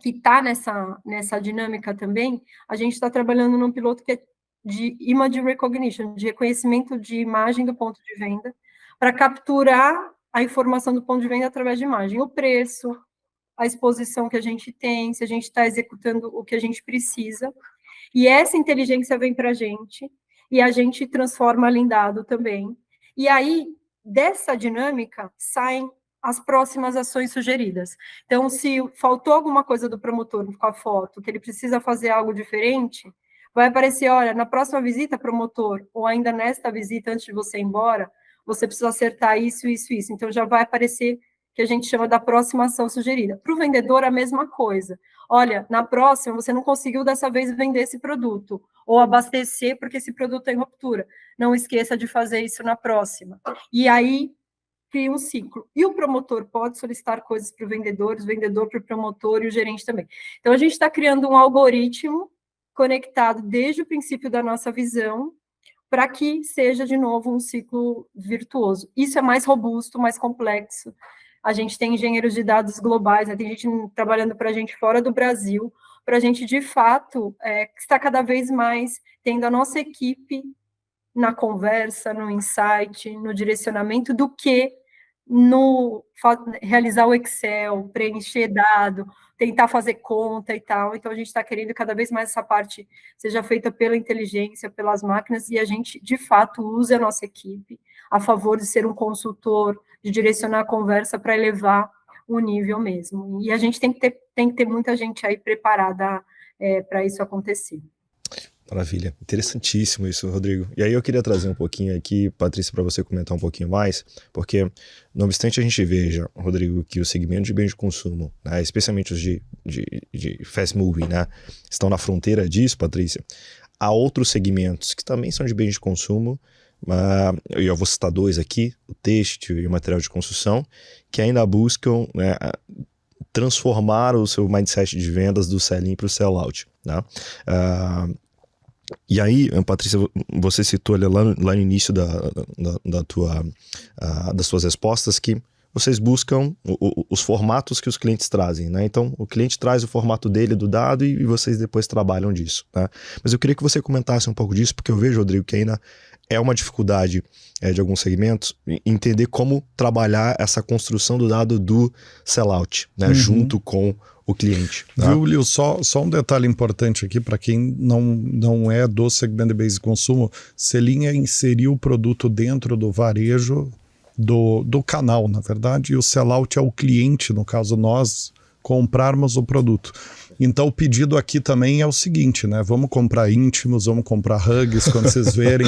que está nessa dinâmica também, a gente está trabalhando num piloto que é de image recognition, de reconhecimento de imagem do ponto de venda, para capturar a informação do ponto de venda através de imagem, o preço, a exposição que a gente tem, se a gente está executando o que a gente precisa, e essa inteligência vem para a gente, e a gente transforma ela em dado também, e aí, dessa dinâmica, saem as próximas ações sugeridas. Então, se faltou alguma coisa do promotor com a foto, que ele precisa fazer algo diferente, vai aparecer, olha, na próxima visita, promotor, ou ainda nesta visita, antes de você ir embora, você precisa acertar isso, isso, isso. Então, já vai aparecer que a gente chama da próxima ação sugerida. Para o vendedor, a mesma coisa. Olha, na próxima, você não conseguiu dessa vez vender esse produto, ou abastecer porque esse produto é em ruptura. Não esqueça de fazer isso na próxima. E aí, cria um ciclo. E o promotor pode solicitar coisas para o vendedor para o promotor e o gerente também. Então, a gente está criando um algoritmo conectado desde o princípio da nossa visão, para que seja, de novo, um ciclo virtuoso. Isso é mais robusto, mais complexo. A gente tem engenheiros de dados globais, né? Tem gente trabalhando para a gente fora do Brasil, para a gente, de fato, estar cada vez mais tendo a nossa equipe na conversa, no insight, no direcionamento, do que no realizar o Excel, preencher dado, tentar fazer conta e tal. Então, a gente está querendo cada vez mais essa parte seja feita pela inteligência, pelas máquinas, e a gente, de fato, use a nossa equipe a favor de ser um consultor, de direcionar a conversa para elevar o nível mesmo. E a gente tem que ter muita gente aí preparada para isso acontecer.
Maravilha, interessantíssimo isso, Rodrigo. E aí eu queria trazer um pouquinho aqui, Patrícia, para você comentar um pouquinho mais, porque, não obstante a gente veja, Rodrigo, que o segmento de bens de consumo, né, especialmente os de fast moving, né, estão na fronteira disso, Patrícia, há outros segmentos que também são de bens de consumo, e eu vou citar dois aqui, o têxtil e o material de construção, que ainda buscam, né, transformar o seu mindset de vendas do sell-in para o sell-out, né? E aí, Patrícia, você citou ali lá no início das suas respostas que vocês buscam os formatos que os clientes trazem, né? Então, o cliente traz o formato dele do dado e vocês depois trabalham disso, né? Mas eu queria que você comentasse um pouco disso, porque eu vejo, Rodrigo, que ainda é uma dificuldade de alguns segmentos entender como trabalhar essa construção do dado do sellout, né? Junto com o cliente. Tá?
Viu, Lio? Só um detalhe importante aqui para quem não é do segmento de bens de consumo, Selin é inserir o produto dentro do varejo do canal, na verdade, e o sellout é o cliente, no caso nós, comprarmos o produto. Então o pedido aqui também é o seguinte, né? Vamos comprar íntimos, vamos comprar hugs, quando vocês verem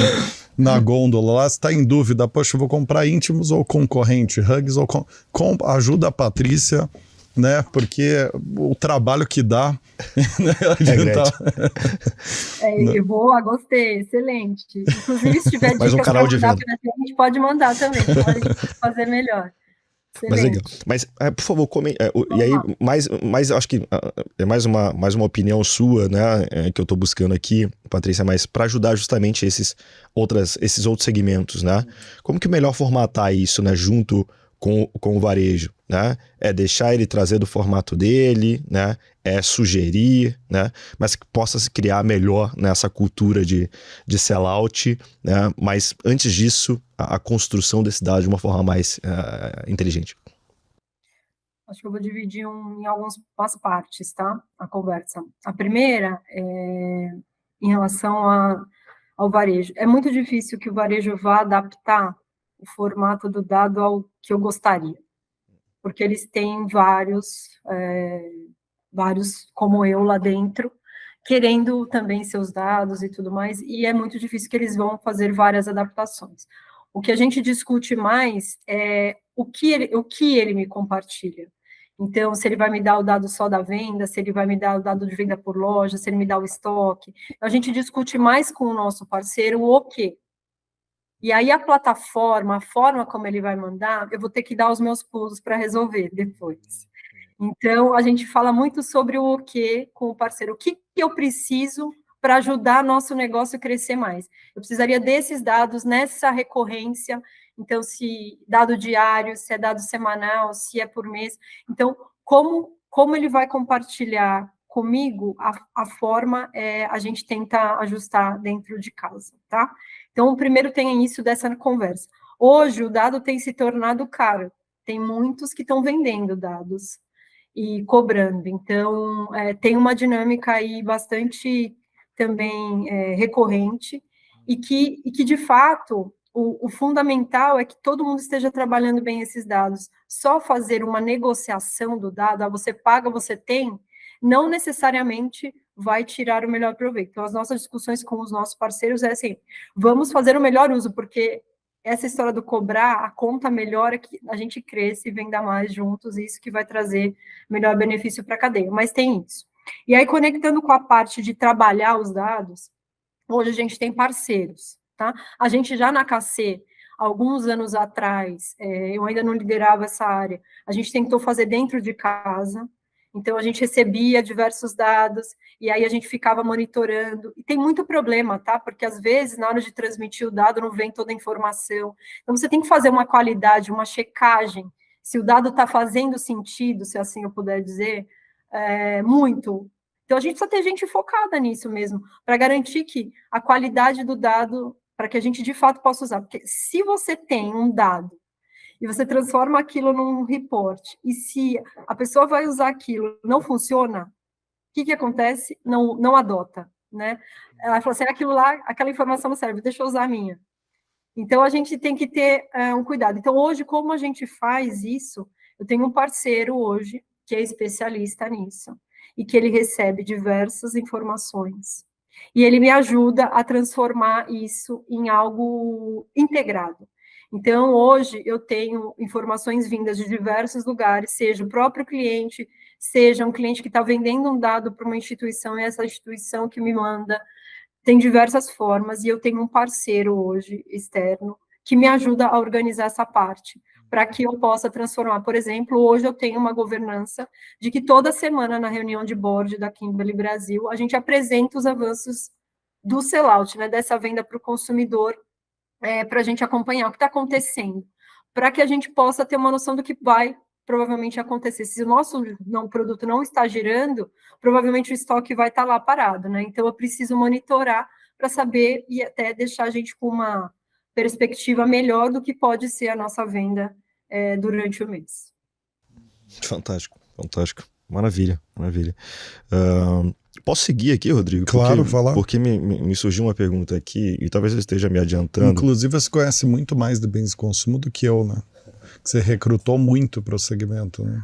na gôndola lá, você está em dúvida, poxa, eu vou comprar íntimos ou concorrente, hugs ou ajuda a Patrícia, né? Porque o trabalho que dá, né?
Gostei, excelente. Inclusive, se tiver
mais
dicas
um canal
para
de
mandar
venda.
a gente pode mandar também, então a gente pode fazer melhor. Excelente.
Mas legal. Mas, por favor, e aí, acho que é mais uma opinião sua, né, que eu estou buscando aqui, Patrícia, mas para ajudar justamente esses outros segmentos, né? Como que é melhor formatar isso, né, junto com o varejo, né? É deixar ele trazer do formato dele, né? É sugerir, né? Mas que possa se criar melhor nessa cultura de sellout, né? Mas antes disso, a construção desse dado de uma forma mais inteligente.
Acho que eu vou dividir em algumas partes, tá? A conversa. A primeira é em relação ao varejo. É muito difícil que o varejo vá adaptar o formato do dado ao que eu gostaria, porque eles têm vários como eu lá dentro, querendo também seus dados e tudo mais, e é muito difícil que eles vão fazer várias adaptações. O que a gente discute mais é o que ele me compartilha. Então, se ele vai me dar o dado só da venda, se ele vai me dar o dado de venda por loja, se ele me dá o estoque. A gente discute mais com o nosso parceiro o quê. E aí a plataforma, a forma como ele vai mandar, eu vou ter que dar os meus pulos para resolver depois. Então, a gente fala muito sobre o quê com o parceiro. O que eu preciso para ajudar nosso negócio a crescer mais? Eu precisaria desses dados nessa recorrência. Então, se dado diário, se é dado semanal, se é por mês. Então, como ele vai compartilhar comigo, a forma a gente tenta ajustar dentro de casa, tá? Então, primeiro tem isso dessa conversa. Hoje, o dado tem se tornado caro. Tem muitos que estão vendendo dados e cobrando. Então, tem uma dinâmica aí bastante também recorrente e que, de fato, o fundamental é que todo mundo esteja trabalhando bem esses dados. Só fazer uma negociação do dado, você paga, você tem, não necessariamente vai tirar o melhor proveito. Então, as nossas discussões com os nossos parceiros é assim, vamos fazer o melhor uso, porque essa história do cobrar, a conta melhora, que a gente cresce e venda mais juntos, isso que vai trazer melhor benefício para a cadeia, mas tem isso. E aí, conectando com a parte de trabalhar os dados, hoje a gente tem parceiros, tá? A gente já na KC, alguns anos atrás, eu ainda não liderava essa área, a gente tentou fazer dentro de casa, então a gente recebia diversos dados, e aí a gente ficava monitorando, e tem muito problema, tá? Porque às vezes, na hora de transmitir o dado, não vem toda a informação, então você tem que fazer uma qualidade, uma checagem, se o dado está fazendo sentido, se assim eu puder dizer, muito. Então a gente precisa ter gente focada nisso mesmo, para garantir que a qualidade do dado, para que a gente de fato possa usar, porque se você tem um dado, e você transforma aquilo num report, e se a pessoa vai usar aquilo, não funciona, o que acontece? Não adota, né? Ela fala assim, aquilo lá, aquela informação não serve, deixa eu usar a minha. Então, a gente tem que ter um cuidado. Então, hoje, como a gente faz isso? Eu tenho um parceiro hoje, que é especialista nisso, e que ele recebe diversas informações, e ele me ajuda a transformar isso em algo integrado. Então, hoje, eu tenho informações vindas de diversos lugares, seja o próprio cliente, seja um cliente que está vendendo um dado para uma instituição, e essa instituição que me manda, tem diversas formas, e eu tenho um parceiro hoje, externo, que me ajuda a organizar essa parte, para que eu possa transformar. Por exemplo, hoje eu tenho uma governança de que toda semana, na reunião de board da Kimberly Brasil, a gente apresenta os avanços do sellout, né, dessa venda para o consumidor, para a gente acompanhar o que está acontecendo, para que a gente possa ter uma noção do que vai provavelmente acontecer. Se o nosso produto não está girando, provavelmente o estoque vai estar lá parado, né? Então, eu preciso monitorar para saber e até deixar a gente com uma perspectiva melhor do que pode ser a nossa venda durante o mês.
Fantástico, fantástico. Maravilha, maravilha. Posso seguir aqui, Rodrigo?
Claro, falar.
Porque me surgiu uma pergunta aqui, e talvez eu esteja me adiantando.
Inclusive, você conhece muito mais de bens de consumo do que eu, né? Você recrutou muito para o segmento, né?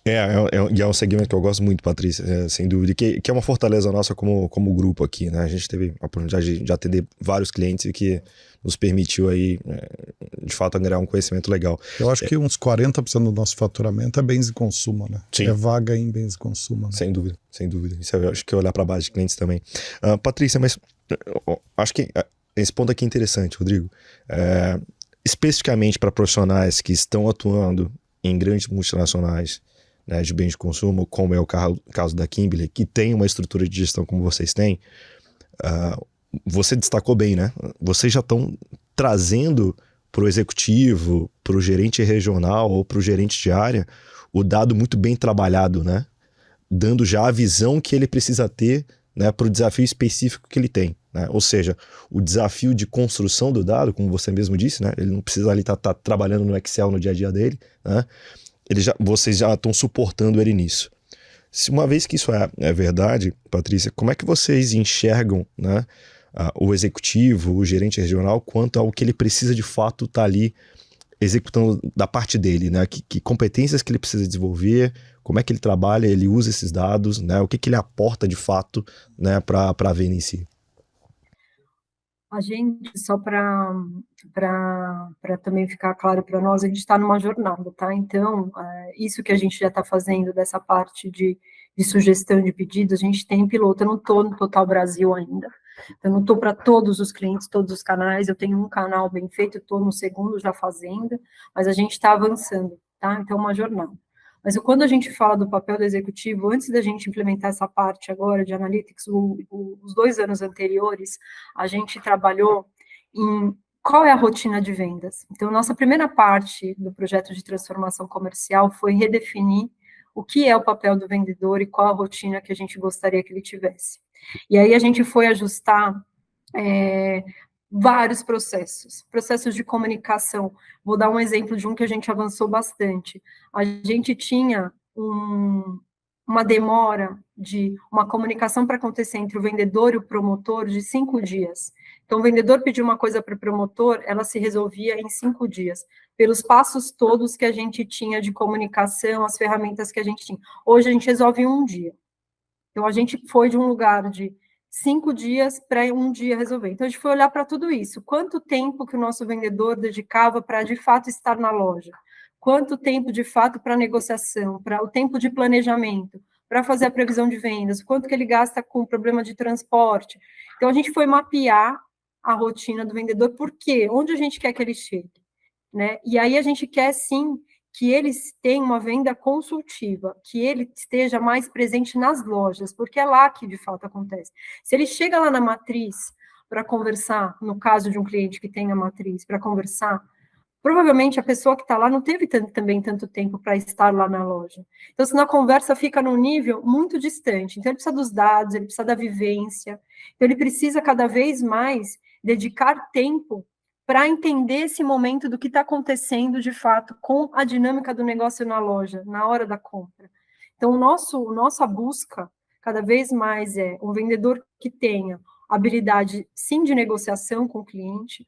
E é um segmento que eu gosto muito, Patrícia, sem dúvida, que é uma fortaleza nossa como grupo aqui, né? A gente teve a oportunidade de atender vários clientes e que nos permitiu aí, de fato, angariar um conhecimento legal.
Eu acho que uns 40% do nosso faturamento é bens de consumo, né?
Sim.
É vaga em bens de consumo. Né?
Sem dúvida, sem dúvida. Isso eu acho que é olhar para a base de clientes também. Patrícia, mas acho que esse ponto aqui é interessante, Rodrigo. Especificamente para profissionais que estão atuando em grandes multinacionais, né, de bens de consumo, como é o caso da Kimberly, que tem uma estrutura de gestão como vocês têm, você destacou bem, né? Vocês já estão trazendo para o executivo, para o gerente regional ou para o gerente de área, o dado muito bem trabalhado, né? Dando já a visão que ele precisa ter, né, para o desafio específico que ele tem. Né? Ou seja, o desafio de construção do dado, como você mesmo disse, né? Ele não precisa ali estar trabalhando no Excel no dia a dia dele, né? Vocês já estão suportando ele nisso. Uma vez que isso é verdade, Patrícia, como é que vocês enxergam, né, o executivo, o gerente regional, quanto ao que ele precisa de fato estar ali executando da parte dele, né? Que competências que ele precisa desenvolver, como é que ele trabalha, ele usa esses dados, né? O que ele aporta de fato, né, para a venda em si?
A gente, só para também ficar claro para nós, a gente está numa jornada, tá? Então, isso que a gente já está fazendo dessa parte de sugestão de pedidos, a gente tem piloto. Eu não estou no Total Brasil ainda, eu não estou para todos os clientes, todos os canais, eu tenho um canal bem feito, estou no segundo já fazendo, mas a gente está avançando, tá? Então, uma jornada. Mas quando a gente fala do papel do executivo, antes da gente implementar essa parte agora de analytics, os 2 anos anteriores, a gente trabalhou em qual é a rotina de vendas. Então, nossa primeira parte do projeto de transformação comercial foi redefinir o que é o papel do vendedor e qual a rotina que a gente gostaria que ele tivesse. E aí a gente foi ajustar vários processos de comunicação. Vou dar um exemplo de um que a gente avançou bastante. A gente tinha uma demora de uma comunicação para acontecer entre o vendedor e o promotor de 5 dias. Então, o vendedor pediu uma coisa para o promotor, ela se resolvia em 5 dias, pelos passos todos que a gente tinha de comunicação, as ferramentas que a gente tinha. Hoje, a gente resolve em 1 dia. Então, a gente foi de um lugar de 5 dias para 1 dia resolver. Então, a gente foi olhar para tudo isso. Quanto tempo que o nosso vendedor dedicava para, de fato, estar na loja? Quanto tempo, de fato, para negociação? Para o tempo de planejamento? Para fazer a previsão de vendas? Quanto que ele gasta com problema de transporte? Então, a gente foi mapear a rotina do vendedor. Por quê? Onde a gente quer que ele chegue? Né? E aí, a gente quer, sim, que eles tenham uma venda consultiva, que ele esteja mais presente nas lojas, porque é lá que de fato acontece. Se ele chega lá na matriz para conversar, no caso de um cliente que tem a matriz, para conversar, provavelmente a pessoa que está lá não teve também tanto tempo para estar lá na loja. Então, se na conversa fica num nível muito distante, então ele precisa dos dados, ele precisa da vivência, então ele precisa cada vez mais dedicar tempo para entender esse momento do que está acontecendo de fato com a dinâmica do negócio na loja, na hora da compra. Então, nossa busca cada vez mais é um vendedor que tenha habilidade, sim, de negociação com o cliente,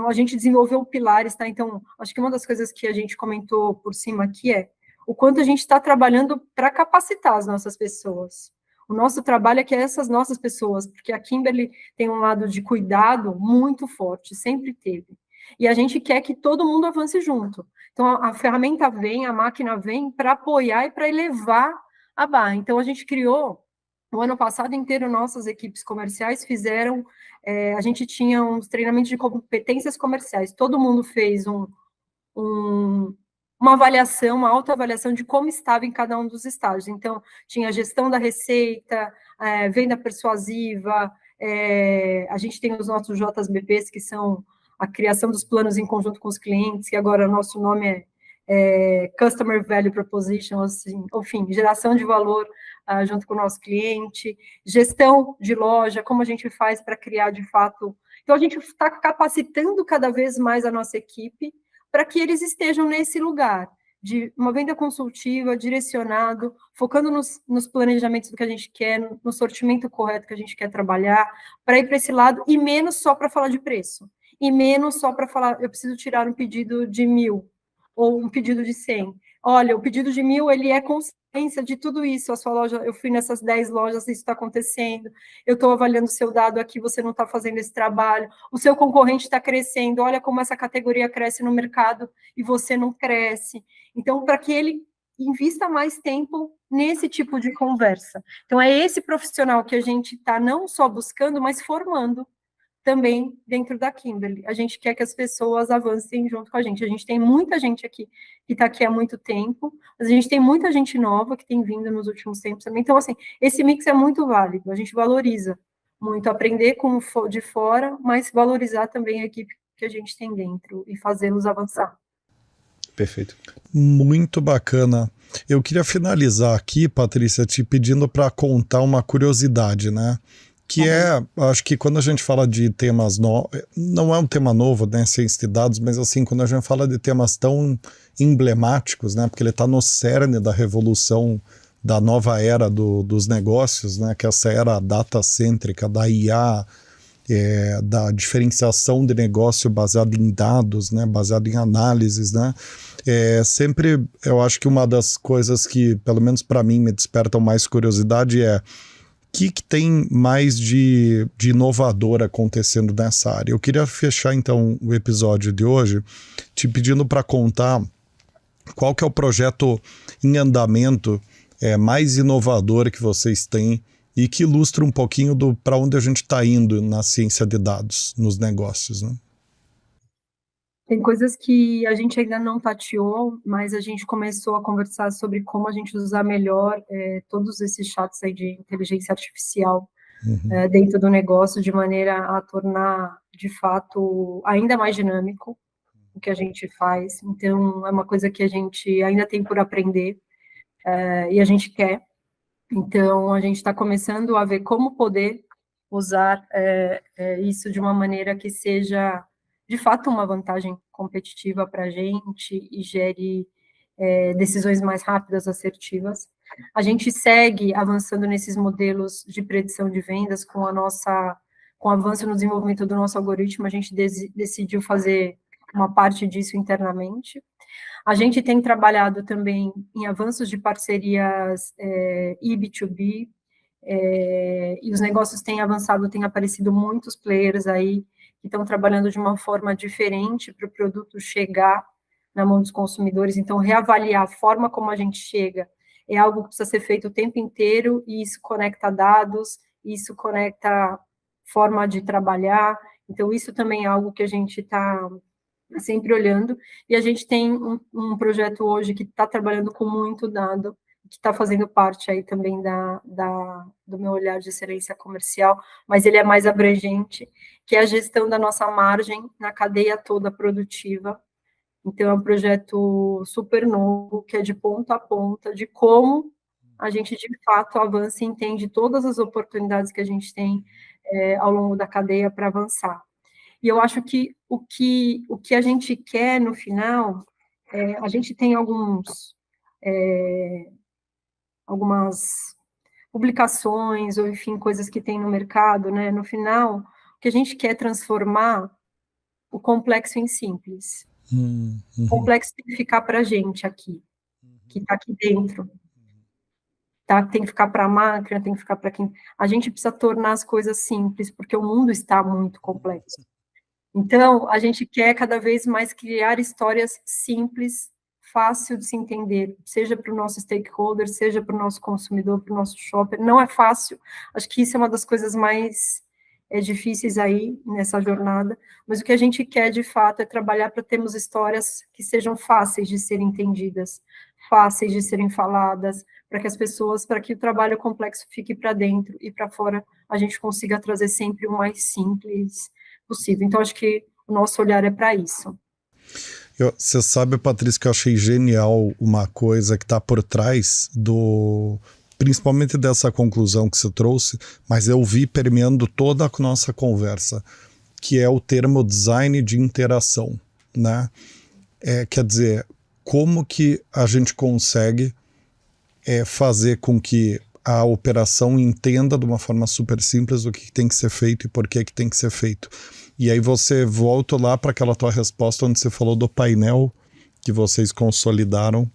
a gente desenvolveu pilares, tá? Então, acho que uma das coisas que a gente comentou por cima aqui é o quanto a gente está trabalhando para capacitar as nossas pessoas. O nosso trabalho é que essas nossas pessoas, porque a Kimberly tem um lado de cuidado muito forte, sempre teve. E a gente quer que todo mundo avance junto. Então, a ferramenta vem, a máquina vem para apoiar e para elevar a barra. Então, a gente criou, o ano passado inteiro, nossas equipes comerciais fizeram, a gente tinha uns treinamentos de competências comerciais. Todo mundo fez uma avaliação, uma autoavaliação de como estava em cada um dos estágios. Então, tinha gestão da receita, venda persuasiva, a gente tem os nossos JBPs, que são a criação dos planos em conjunto com os clientes, que agora o nosso nome é Customer Value Proposition, assim, enfim, geração de valor junto com o nosso cliente, gestão de loja, como a gente faz para criar, de fato. Então, a gente está capacitando cada vez mais a nossa equipe para que eles estejam nesse lugar de uma venda consultiva, direcionado, focando nos planejamentos do que a gente quer, no sortimento correto que a gente quer trabalhar, para ir para esse lado, e menos só para falar de preço, e menos só para falar, eu preciso tirar um pedido de 1.000, ou um pedido de 100. Olha, o pedido de 1.000, ele é consequência de tudo isso, a sua loja, eu fui nessas 10 lojas, isso está acontecendo, eu estou avaliando o seu dado aqui, você não está fazendo esse trabalho, o seu concorrente está crescendo, olha como essa categoria cresce no mercado e você não cresce. Então, para que ele invista mais tempo nesse tipo de conversa. Então, é esse profissional que a gente está não só buscando, mas formando também dentro da Kimberly. A gente quer que as pessoas avancem junto com a gente. A gente tem muita gente aqui que está aqui há muito tempo, mas a gente tem muita gente nova que tem vindo nos últimos tempos também. Então, assim, esse mix é muito válido. A gente valoriza muito aprender com de fora, mas valorizar também a equipe que a gente tem dentro e fazê-los avançar.
Perfeito.
Muito bacana. Eu queria finalizar aqui, Patrícia, te pedindo para contar uma curiosidade, né? Que acho que quando a gente fala de temas novos, não é um tema novo, né, ciência de dados, mas assim, quando a gente fala de temas tão emblemáticos, né, porque ele está no cerne da revolução da nova era dos negócios, né, que é essa era data-cêntrica, da IA, da diferenciação de negócio baseado em dados, né, baseado em análises, né, sempre eu acho que uma das coisas que, pelo menos para mim, me despertam mais curiosidade é o que tem mais de inovador acontecendo nessa área. Eu queria fechar, então, o episódio de hoje te pedindo para contar qual que é o projeto em andamento mais inovador que vocês têm e que ilustra um pouquinho para onde a gente está indo na ciência de dados, nos negócios, né?
Tem coisas que a gente ainda não tateou, mas a gente começou a conversar sobre como a gente usar melhor todos esses chats aí de inteligência artificial dentro do negócio, de maneira a tornar, de fato, ainda mais dinâmico o que a gente faz. Então, é uma coisa que a gente ainda tem por aprender e a gente quer. Então, a gente está começando a ver como poder usar isso de uma maneira que seja, de fato, uma vantagem competitiva para a gente e gere decisões mais rápidas, assertivas. A gente segue avançando nesses modelos de predição de vendas com o avanço no desenvolvimento do nosso algoritmo, a gente decidiu fazer uma parte disso internamente. A gente tem trabalhado também em avanços de parcerias B2B, e os negócios têm avançado, têm aparecido muitos players aí que estão trabalhando de uma forma diferente para o produto chegar na mão dos consumidores. Então, reavaliar a forma como a gente chega é algo que precisa ser feito o tempo inteiro, e isso conecta dados, isso conecta forma de trabalhar. Então, isso também é algo que a gente está sempre olhando, e a gente tem um projeto hoje que está trabalhando com muito dado, que está fazendo parte aí também do meu olhar de excelência comercial, mas ele é mais abrangente, que é a gestão da nossa margem na cadeia toda produtiva. Então, é um projeto super novo, que é de ponta a ponta, de como a gente, de fato, avança e entende todas as oportunidades que a gente tem ao longo da cadeia para avançar. E eu acho que o que a gente quer no final, a gente tem algumas publicações, ou enfim, coisas que tem no mercado, né? No final, o que a gente quer é transformar o complexo em simples. O complexo tem que ficar para a gente aqui, que está aqui dentro. Tá? Tem que ficar para a máquina, tem que ficar para quem... A gente precisa tornar as coisas simples, porque o mundo está muito complexo. Então, a gente quer cada vez mais criar histórias simples, fácil de se entender, seja para o nosso stakeholder, seja para o nosso consumidor, para o nosso shopper. Não é fácil, acho que isso é uma das coisas mais difíceis aí nessa jornada, mas o que a gente quer, de fato, é trabalhar para termos histórias que sejam fáceis de serem entendidas, fáceis de serem faladas, para que as pessoas, para que o trabalho complexo fique para dentro e para fora, a gente consiga trazer sempre o mais simples possível. Então, acho que o nosso olhar é para isso.
Você sabe, Patrícia, que eu achei genial uma coisa que está por trás principalmente dessa conclusão que você trouxe, mas eu vi permeando toda a nossa conversa, que é o termo design de interação, né? Quer dizer, como que a gente consegue fazer com que a operação entenda de uma forma super simples o que tem que ser feito e por que tem que ser feito. E aí você volta lá para aquela tua resposta onde você falou do painel que vocês consolidaram,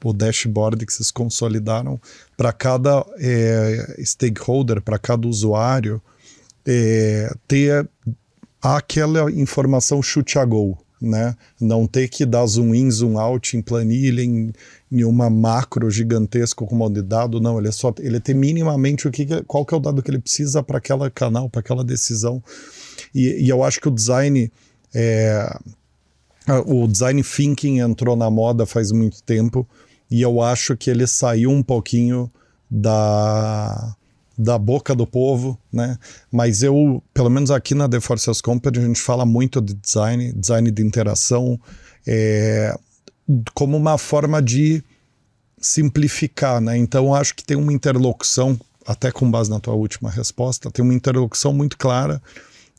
o dashboard que vocês consolidaram para cada stakeholder, para cada usuário, ter aquela informação chute a gol, né? Não ter que dar zoom in, zoom out em planilha, em uma macro gigantesco como de dado, não, ele tem minimamente qual que é o dado que ele precisa para aquele canal, para aquela decisão. E eu acho que o design thinking entrou na moda faz muito tempo, e eu acho que ele saiu um pouquinho da boca do povo, né? Mas pelo menos aqui na The Forces Company, a gente fala muito de design de interação, como uma forma de simplificar, né? Então, eu acho que tem uma interlocução, até com base na tua última resposta, tem uma interlocução muito clara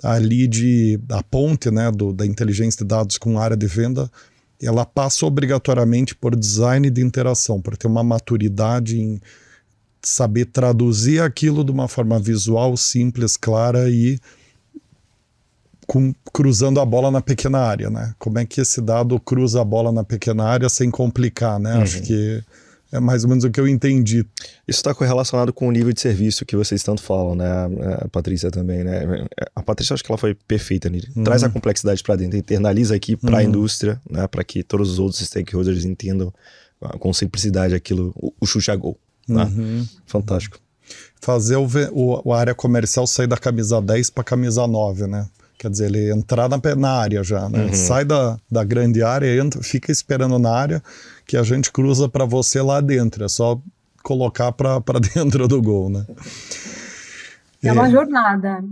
ali da ponte, né, da inteligência de dados com a área de venda. Ela passa obrigatoriamente por design de interação, por ter uma maturidade em saber traduzir aquilo de uma forma visual, simples, clara e cruzando a bola na pequena área, né? Como é que esse dado cruza a bola na pequena área sem complicar, né? Acho que é mais ou menos o que eu entendi.
Isso está correlacionado com o nível de serviço que vocês tanto falam, né? A Patrícia também, né? A Patrícia, acho que ela foi perfeita nisso. Traz a complexidade para dentro, internaliza aqui para a indústria, né? Para que todos os outros stakeholders entendam com simplicidade aquilo, o chute a gol. Né? Fantástico.
Fazer a área comercial sair da camisa 10 para camisa 9, né? Quer dizer, ele entrar na área já, né? Sai da grande área, fica esperando na área, que a gente cruza para você lá dentro. É só colocar para dentro do gol, né?
É uma jornada,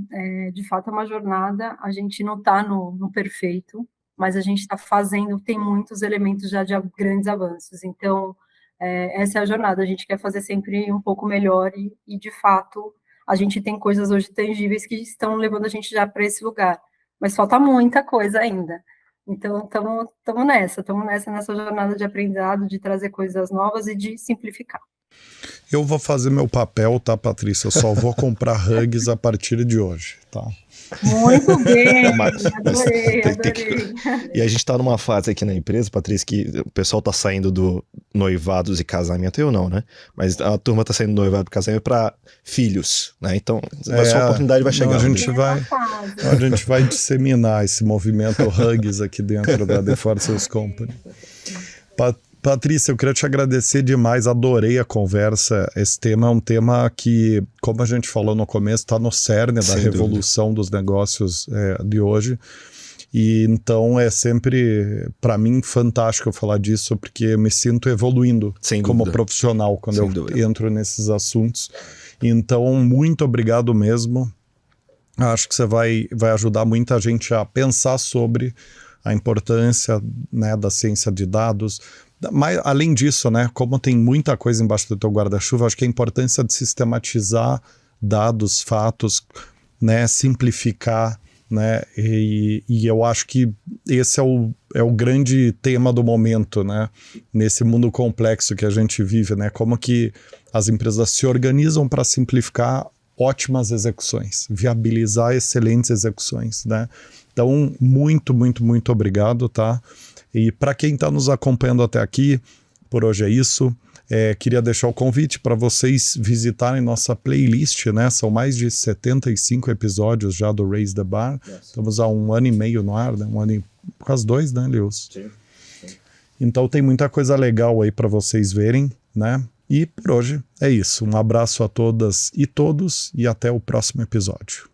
de fato é uma jornada. A gente não está no perfeito, mas a gente está fazendo, tem muitos elementos já de grandes avanços. Então, essa é a jornada. A gente quer fazer sempre um pouco melhor e de fato, a gente tem coisas hoje tangíveis que estão levando a gente já para esse lugar, mas falta muita coisa ainda. Então, estamos nessa jornada de aprendizado, de trazer coisas novas e de simplificar.
Eu vou fazer meu papel, tá, Patrícia? Eu só vou comprar hugs a partir de hoje, tá?
Muito bem, adorei.
E a gente está numa fase aqui na empresa, Patrícia, que o pessoal está saindo do noivados e casamento, eu não, né? Mas a turma está saindo do noivado e casamento para filhos, né? Então, a sua oportunidade vai chegar.
A gente vai disseminar esse movimento hugs aqui dentro da The Forces Company. Patrícia, eu queria te agradecer demais, adorei a conversa. Esse tema é um tema que, como a gente falou no começo, está no cerne da revolução dos negócios de hoje. E então é sempre, para mim, fantástico falar disso, porque eu me sinto evoluindo como profissional quando entro nesses assuntos. Então, muito obrigado mesmo. Acho que você vai ajudar muita gente a pensar sobre a importância, né, da ciência de dados. Mas, além disso, né, como tem muita coisa embaixo do teu guarda-chuva, acho que a importância de sistematizar dados, fatos, né, simplificar, né, e eu acho que esse é o grande tema do momento, né, nesse mundo complexo que a gente vive, né, como que as empresas se organizam para simplificar ótimas execuções, viabilizar excelentes execuções, né. Então, muito, muito, muito obrigado, tá? E para quem está nos acompanhando até aqui, por hoje é isso. Queria deixar o convite para vocês visitarem nossa playlist, né? São mais de 75 episódios já do Raise the Bar. Estamos há 1 ano e meio no ar, né? 1 ano e quase 2, né, Lewis? Sim. Então tem muita coisa legal aí para vocês verem, né? E por hoje é isso. Um abraço a todas e todos e até o próximo episódio.